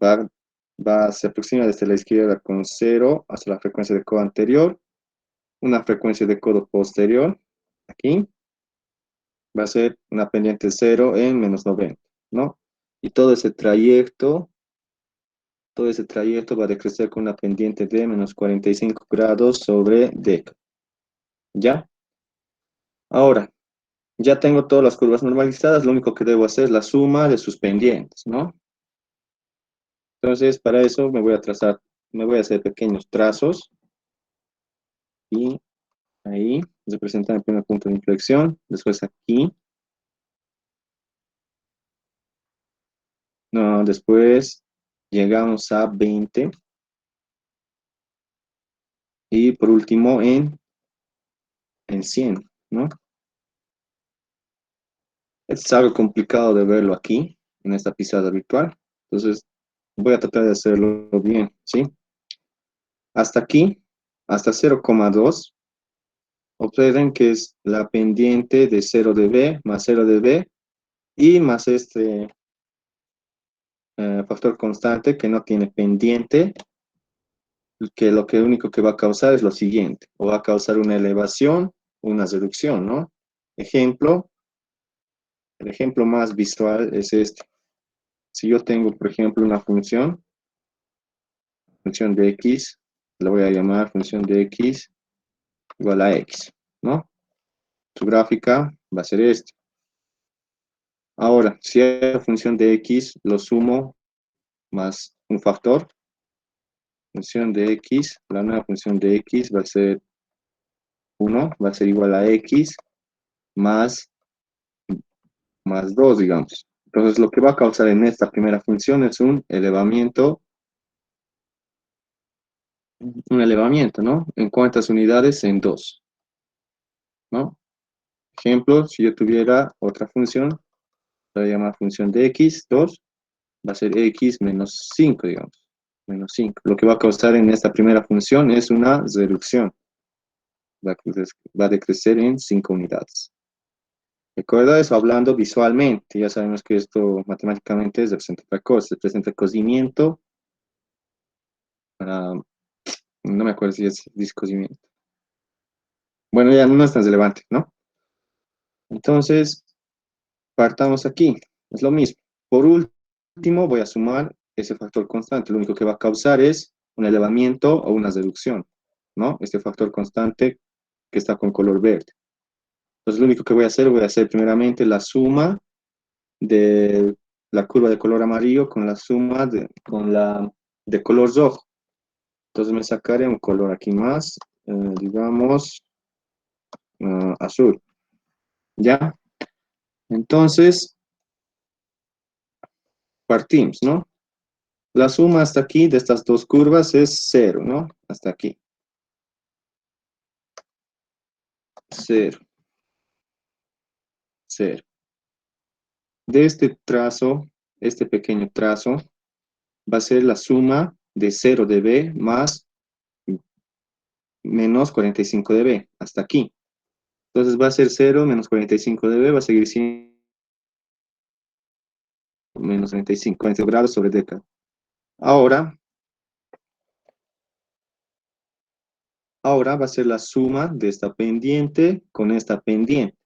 Va, se aproxima desde la izquierda con 0 hasta la frecuencia de codo anterior, una frecuencia de codo posterior, aquí, va a ser una pendiente 0 en menos 90, ¿no? Y todo ese trayecto va a decrecer con una pendiente de menos 45 grados sobre década. ¿Ya? Ahora, ya tengo todas las curvas normalizadas, lo único que debo hacer es la suma de sus pendientes, ¿no? Entonces, para eso me voy a hacer pequeños trazos y ahí representan el primer punto de inflexión, después aquí, no, después llegamos a 20 y por último en 100, ¿no? Es algo complicado de verlo aquí, en esta pizarra virtual. Entonces, voy a tratar de hacerlo bien, ¿sí? Hasta aquí, hasta 0,2, observen que es la pendiente de 0 de B más 0 de B y más este factor constante que no tiene pendiente, que lo que único que va a causar es lo siguiente, o va a causar una elevación o una reducción, ¿no? Ejemplo, el ejemplo más visual es este. Si yo tengo, por ejemplo, una función de x, la voy a llamar función de x igual a x, ¿no? Su gráfica va a ser esta. Ahora, si a la función de x lo sumo más un factor, función de x, la nueva función de x va a ser 1, va a ser igual a x más, más 2, digamos. Entonces, lo que va a causar en esta primera función es un elevamiento, ¿no? ¿En cuántas unidades? En 2, ¿no? Ejemplo, si yo tuviera otra función, la llamar función de x, 2, va a ser x menos 5, digamos. Menos 5. Lo que va a causar en esta primera función es una reducción. Va a decrecer en 5 unidades. Recuerda eso hablando visualmente. Ya sabemos que esto matemáticamente representa otra cosa. Representa el cocimiento. ah, no me acuerdo si es discocimiento. Bueno, ya no es tan relevante, ¿no? Entonces, partamos aquí. Es lo mismo. Por último, voy a sumar ese factor constante. Lo único que va a causar es un elevamiento o una reducción, ¿no? Este factor constante que está con color verde. Entonces, lo único que voy a hacer primeramente la suma de la curva de color amarillo con la suma con la de color rojo. Entonces me sacaré un color aquí más, digamos, azul. ¿Ya? Entonces, partimos, ¿no? La suma hasta aquí de estas dos curvas es cero, ¿no? Hasta aquí. Cero, cero. De este trazo, este pequeño trazo, va a ser la suma de 0 de B más menos 45 de B, hasta aquí. Entonces va a ser 0 menos 45 de B, va a seguir siendo menos 35, 40 grados sobre década. Ahora va a ser la suma de esta pendiente con esta pendiente.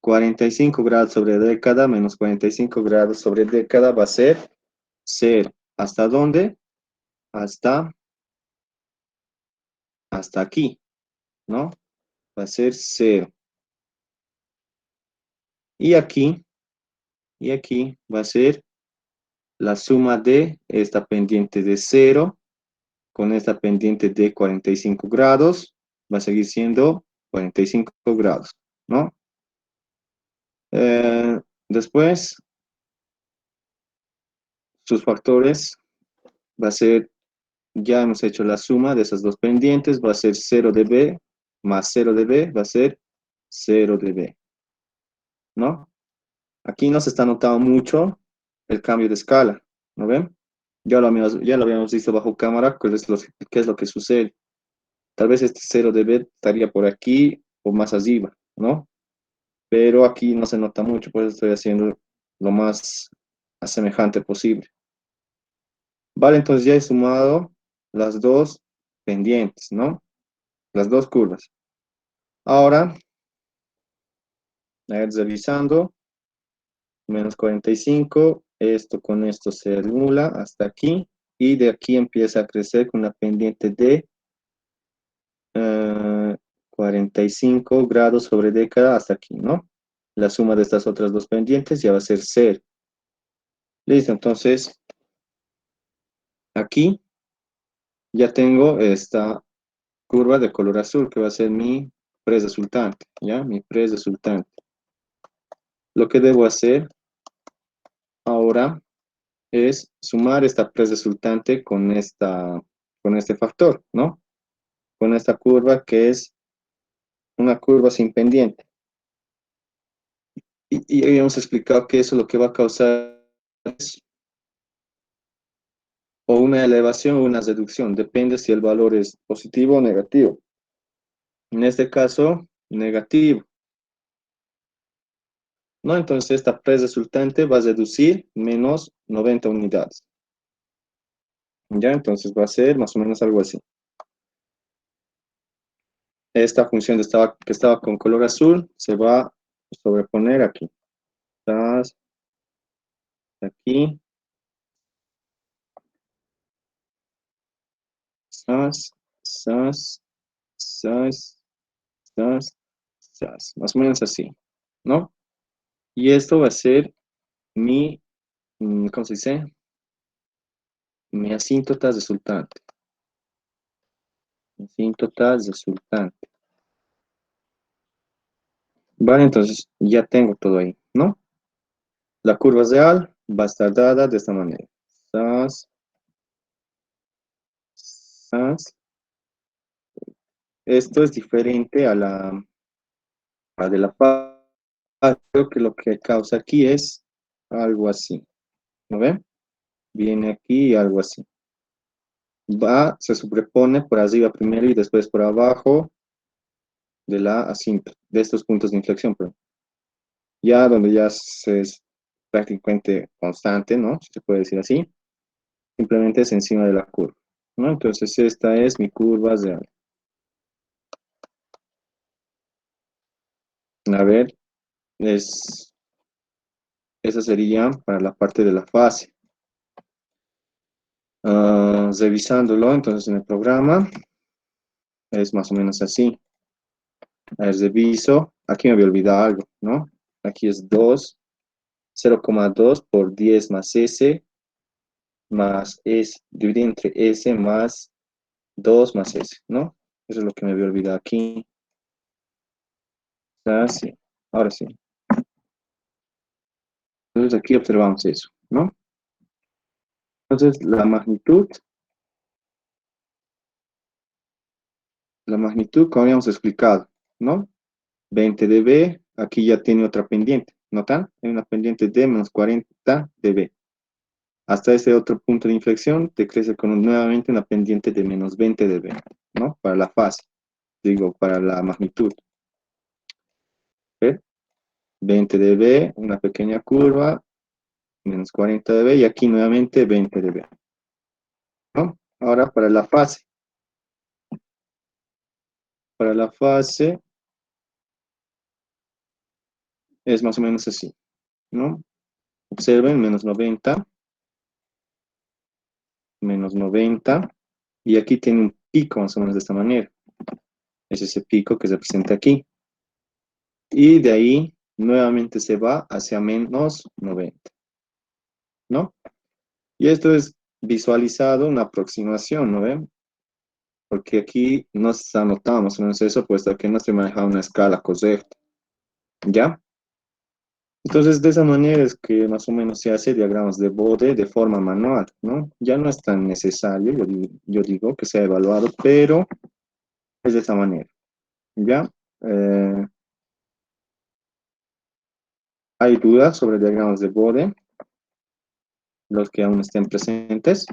45 grados sobre década menos 45 grados sobre década va a ser 0. ¿Hasta dónde? Hasta, hasta aquí, ¿no? Va a ser 0. Y aquí, y aquí va a ser la suma de esta pendiente de 0 con esta pendiente de 45 grados, va a seguir siendo 45 grados, ¿no? Después, sus factores va a ser, ya hemos hecho la suma de esas dos pendientes, va a ser 0 de B más 0 de B, va a ser 0 de B, ¿no? Aquí no se está notando mucho el cambio de escala, ¿no ven? Ya lo habíamos visto bajo cámara, qué es lo que sucede. Tal vez este 0 de B estaría por aquí o más arriba, ¿no? Pero aquí no se nota mucho, por eso estoy haciendo lo más asemejante posible. Vale, entonces ya he sumado las dos pendientes, ¿no? Las dos curvas. Ahora, a ver, revisando, menos 45, esto con esto se anula hasta aquí, y de aquí empieza a crecer con una pendiente de 45 grados sobre década hasta aquí, ¿no? La suma de estas otras dos pendientes ya va a ser 0. Listo, entonces aquí ya tengo esta curva de color azul que va a ser mi resultante, ¿ya? Mi resultante. Lo que debo hacer ahora es sumar esta resultante con este factor, ¿no? Con esta curva que es una curva sin pendiente. Y habíamos explicado que eso lo que va a causar es o una elevación o una reducción, depende si el valor es positivo o negativo. En este caso, negativo, ¿no? Entonces esta P resultante va a reducir menos 90 unidades. ¿Ya? Entonces va a ser más o menos algo así. Esta función que estaba con color azul se va a sobreponer aquí. Estás aquí, estás, estás, estás, estás, estás. Más o menos así, ¿no? Y esto va a ser mi, ¿cómo se dice? Mi asíntota resultante. Asíntota resultante. Vale, entonces ya tengo todo ahí, ¿no? La curva real va a estar dada de esta manera. Sas, sas. Esto es diferente a de la paz. Creo que lo que causa aquí es algo así. ¿No ven? Viene aquí algo así. Se sobrepone por arriba primero y después por abajo de la asíntota, de estos puntos de inflexión. Pero ya donde ya es prácticamente constante, ¿no? Si se puede decir así. Simplemente es encima de la curva, ¿no? Entonces esta es mi curva real. A ver, esa sería para la parte de la fase. Revisándolo, entonces en el programa es más o menos así. A ver, reviso. Aquí me había olvidado algo, ¿no? Aquí es 2, 0,2 por 10 más S más S, dividido entre S más 2 más S, ¿no? Eso es lo que me había olvidado aquí. Así, ahora sí. Entonces aquí observamos eso, ¿no? Entonces la magnitud, como habíamos explicado, ¿no? 20 dB, aquí ya tiene otra pendiente, ¿notan? Hay una pendiente de menos 40 dB. Hasta ese otro punto de inflexión te crece con nuevamente una pendiente de menos 20 dB, ¿no? Para la fase, digo, para la magnitud. ¿Ve? 20 dB, una pequeña curva, menos 40 dB y aquí nuevamente 20 dB, ¿no? Ahora para la fase. Para la fase es más o menos así, ¿no? Observen, menos 90, y aquí tiene un pico más o menos de esta manera. Es ese pico que se presenta aquí. Y de ahí nuevamente se va hacia menos 90, ¿no? Y esto es visualizado, una aproximación, ¿no ven? Porque aquí no se anotado más o menos eso, puesto que no se maneja una escala correcta, ¿ya? Entonces, de esa manera es que más o menos se hace diagramas de bode de forma manual, ¿no? Ya no es tan necesario, yo digo, que sea evaluado, pero es de esa manera, ¿ya? Eh, ¿Hay dudas sobre diagramas de bode? Los que aún estén presentes.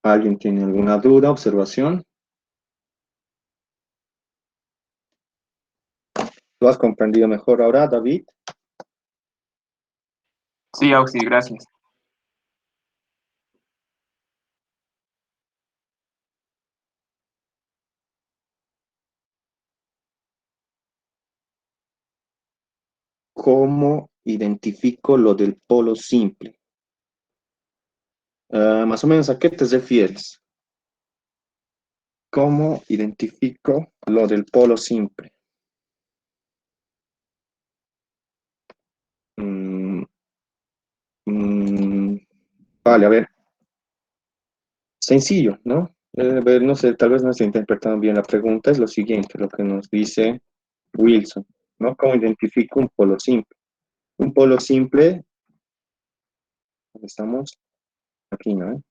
¿Alguien tiene alguna duda, observación? ¿Lo has comprendido mejor ahora, David? Sí, Auxi, gracias. ¿Cómo identifico lo del polo simple? Más o menos, ¿a qué te refieres? ¿Cómo identifico lo del polo simple? Mm, mm, vale, a ver, sencillo, ¿no? A ver, no sé, tal vez no estoy interpretando bien la pregunta, es lo siguiente, lo que nos dice Wilson, ¿no? ¿Cómo identifico un polo simple? Un polo simple, ¿dónde estamos? Aquí, ¿no?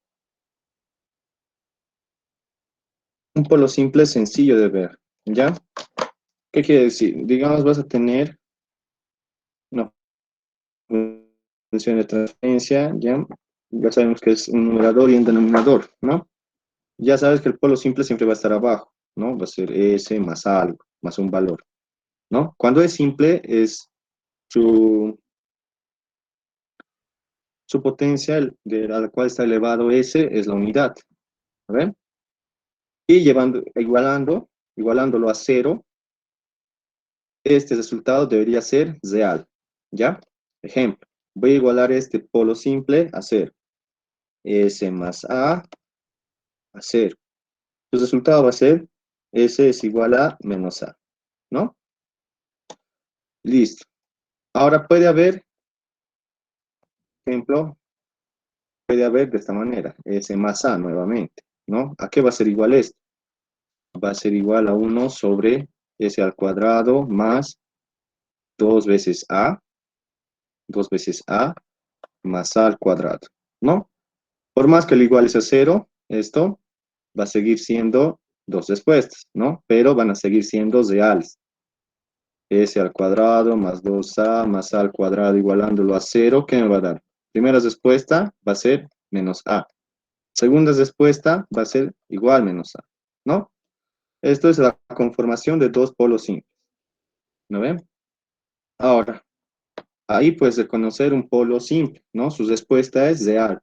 Un polo simple es sencillo de ver, ¿ya? ¿Qué quiere decir? Digamos, vas a tener función de transferencia, ya sabemos que es un numerador y un denominador, ¿no? Ya sabes que el polo simple siempre va a estar abajo, ¿no? Va a ser S más algo, más un valor, ¿no? Cuando es simple, es su, su potencia a la cual está elevado S es la unidad, ¿ven? Y igualándolo a cero, este resultado debería ser real, ¿ya? Ejemplo, voy a igualar este polo simple a cero. S más a cero. El resultado va a ser S es igual a menos A, ¿no? Listo. Ahora puede haber, ejemplo, puede haber de esta manera, S más A nuevamente, ¿no? ¿A qué va a ser igual esto? Va a ser igual a 1 sobre S al cuadrado más 2 veces A más A al cuadrado, ¿no? Por más que lo iguales a cero, esto va a seguir siendo dos respuestas, ¿no? Pero van a seguir siendo reales. S al cuadrado más 2A más A al cuadrado igualándolo a cero, ¿qué me va a dar? Primera respuesta va a ser menos A. Segunda respuesta va a ser igual menos A, ¿no? Esto es la conformación de dos polos simples, ¿no ven? Ahora, ahí puedes reconocer un polo simple, ¿no? Su respuesta es real.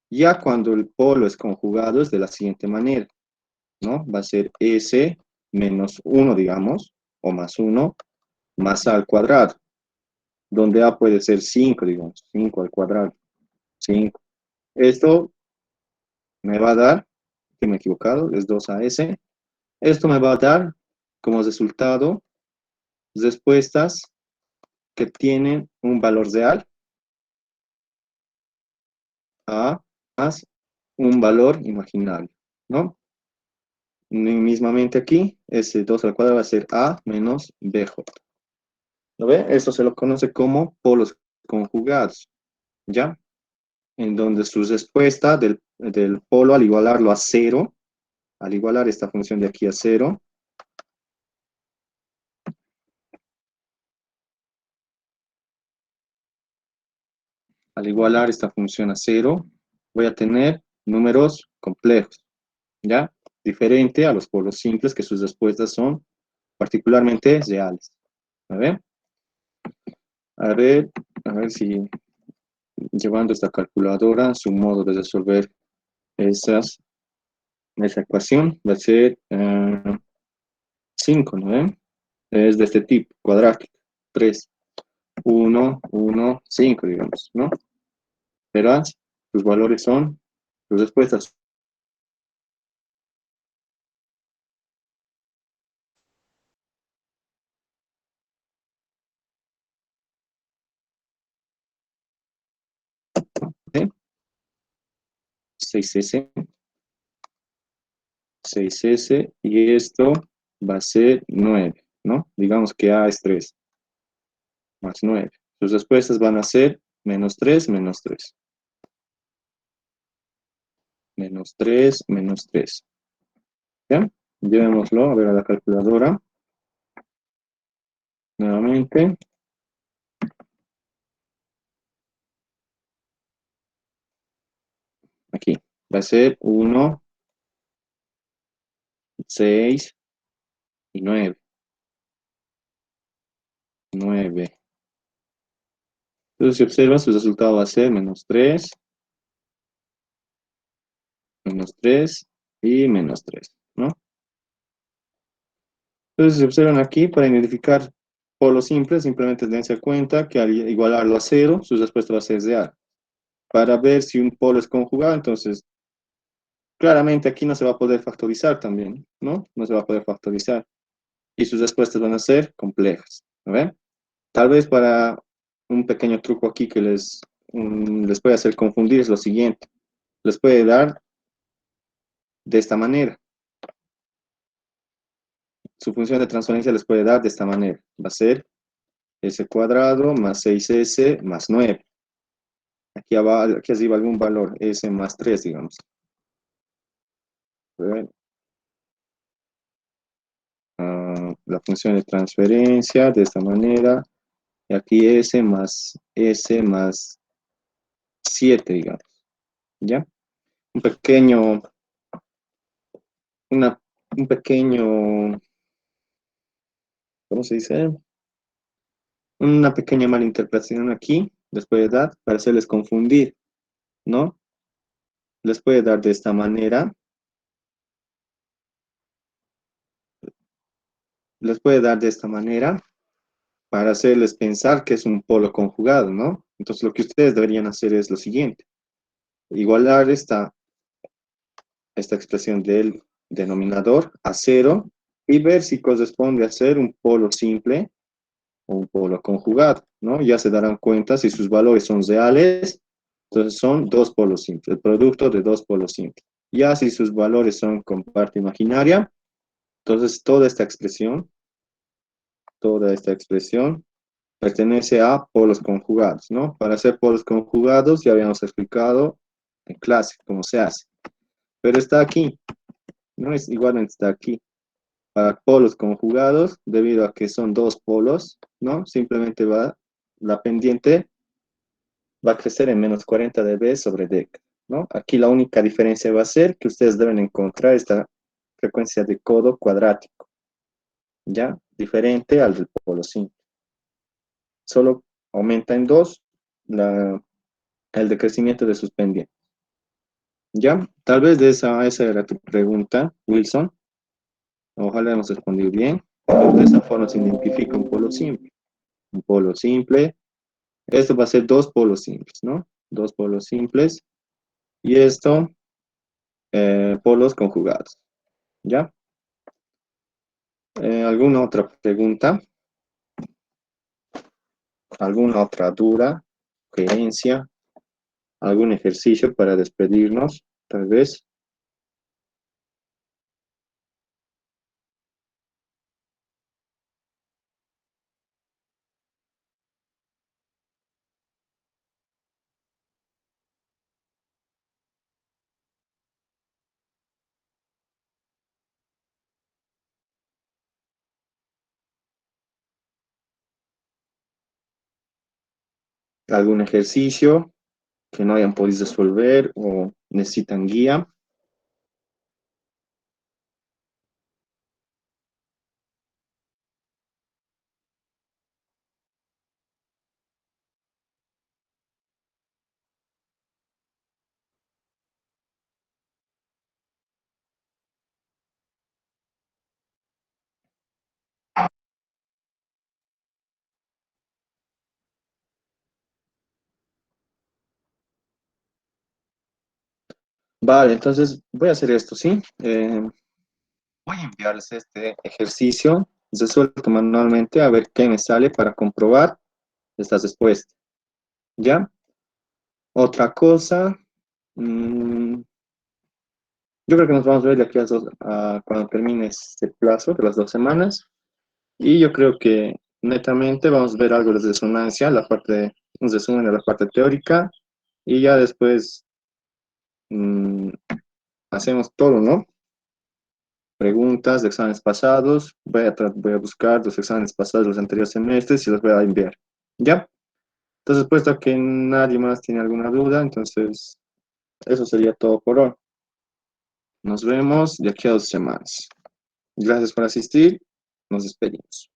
Ya cuando el polo es conjugado es de la siguiente manera, ¿no? Va a ser S menos 1, digamos, o más 1, más A al cuadrado, donde A puede ser 5, digamos, 5 al cuadrado, 5. Esto me va a dar, que me he equivocado, es 2AS. Esto me va a dar como resultado respuestas que tienen un valor real A más un valor imaginario, ¿no? Mismamente aquí, ese 2 al cuadrado va a ser A menos BJ. ¿Lo ve? Esto se lo conoce como polos conjugados, ¿ya? En donde su respuesta del polo al igualarlo a cero, al igualar esta función de aquí a cero, al igualar esta función a cero, voy a tener números complejos, ¿ya? Diferente a los polos simples que sus respuestas son particularmente reales. A ver, a ver, a ver si llevando esta calculadora, su modo de resolver esa ecuación va a ser 5, ¿no ven? Es de este tipo, cuadrático. 3, 1, 1, 5, digamos, ¿no? Verás, tus valores son, tus respuestas. ¿Sí? 6S, 6S, y esto va a ser 9, ¿no? Digamos que A es 3, más 9. Sus respuestas van a ser menos 3, menos 3. Menos 3, menos 3. ¿Ya? Llevémoslo a ver a la calculadora. Nuevamente. Aquí. Va a ser 1, 6 y 9. 9. Entonces, si observan, su resultado va a ser menos 3 y menos 3, ¿no? Entonces, si observan aquí, para identificar polos simples, simplemente dense cuenta que al igualarlo a cero, su respuesta va a ser real. Para ver si un polo es conjugado, entonces, claramente aquí no se va a poder factorizar también, ¿no? No se va a poder factorizar. Y sus respuestas van a ser complejas, ¿no? Tal vez para un pequeño truco aquí que les puede hacer confundir es lo siguiente. Les puede dar de esta manera. Su función de transferencia les puede dar de esta manera. Va a ser S cuadrado más 6S más 9. Aquí arriba algún valor, S más 3, digamos. La función de transferencia de esta manera. Y aquí S más 7, digamos, ¿ya? Un pequeño, una, un pequeño, ¿cómo se dice? Una pequeña malinterpretación aquí les puede dar para hacerles confundir, ¿no? Les puede dar de esta manera, les puede dar de esta manera para hacerles pensar que es un polo conjugado, ¿no? Entonces lo que ustedes deberían hacer es lo siguiente, igualar esta expresión del denominador a cero y ver si corresponde a ser un polo simple o un polo conjugado, ¿no? Ya se darán cuenta si sus valores son reales, entonces son dos polos simples, el producto de dos polos simples. Ya si sus valores son con parte imaginaria, entonces toda esta expresión pertenece a polos conjugados, ¿no? Para hacer polos conjugados ya habíamos explicado en clase cómo se hace, pero está aquí, ¿no? Es igualmente está aquí. Para polos conjugados, debido a que son dos polos, ¿no? Simplemente la pendiente va a crecer en menos 40 dB sobre década, ¿no? Aquí la única diferencia va a ser que ustedes deben encontrar esta frecuencia de codo cuadrático, ¿ya? Diferente al del polo simple. Solo aumenta en dos el decrecimiento de sus pendientes. ¿Ya? Tal vez esa era tu pregunta, Wilson. Ojalá hemos respondido bien. De esa forma se identifica un polo simple. Un polo simple. Esto va a ser dos polos simples, ¿no? Dos polos simples. Y esto, polos conjugados. ¿Ya? ¿Alguna otra pregunta? ¿Alguna otra duda? ¿Creencia? ¿Algún ejercicio para despedirnos? Tal vez. ¿Algún ejercicio que no hayan podido resolver o necesitan guía? Vale, entonces voy a hacer esto, ¿sí? Voy a enviarles este ejercicio resuelto manualmente a ver qué me sale para comprobar estas respuestas. ¿Ya? Otra cosa, mm, yo creo que nos vamos a ver de aquí a cuando termine este plazo de las 2 semanas. Y yo creo que netamente vamos a ver algo de resonancia, un resumen de la parte teórica. Y ya después mm, hacemos todo, ¿no? Preguntas de exámenes pasados. Voy a buscar los exámenes pasados de los anteriores semestres y los voy a enviar. ¿Ya? Entonces, puesto que nadie más tiene alguna duda, entonces eso sería todo por hoy. Nos vemos de aquí a 2 semanas. Gracias por asistir. Nos despedimos.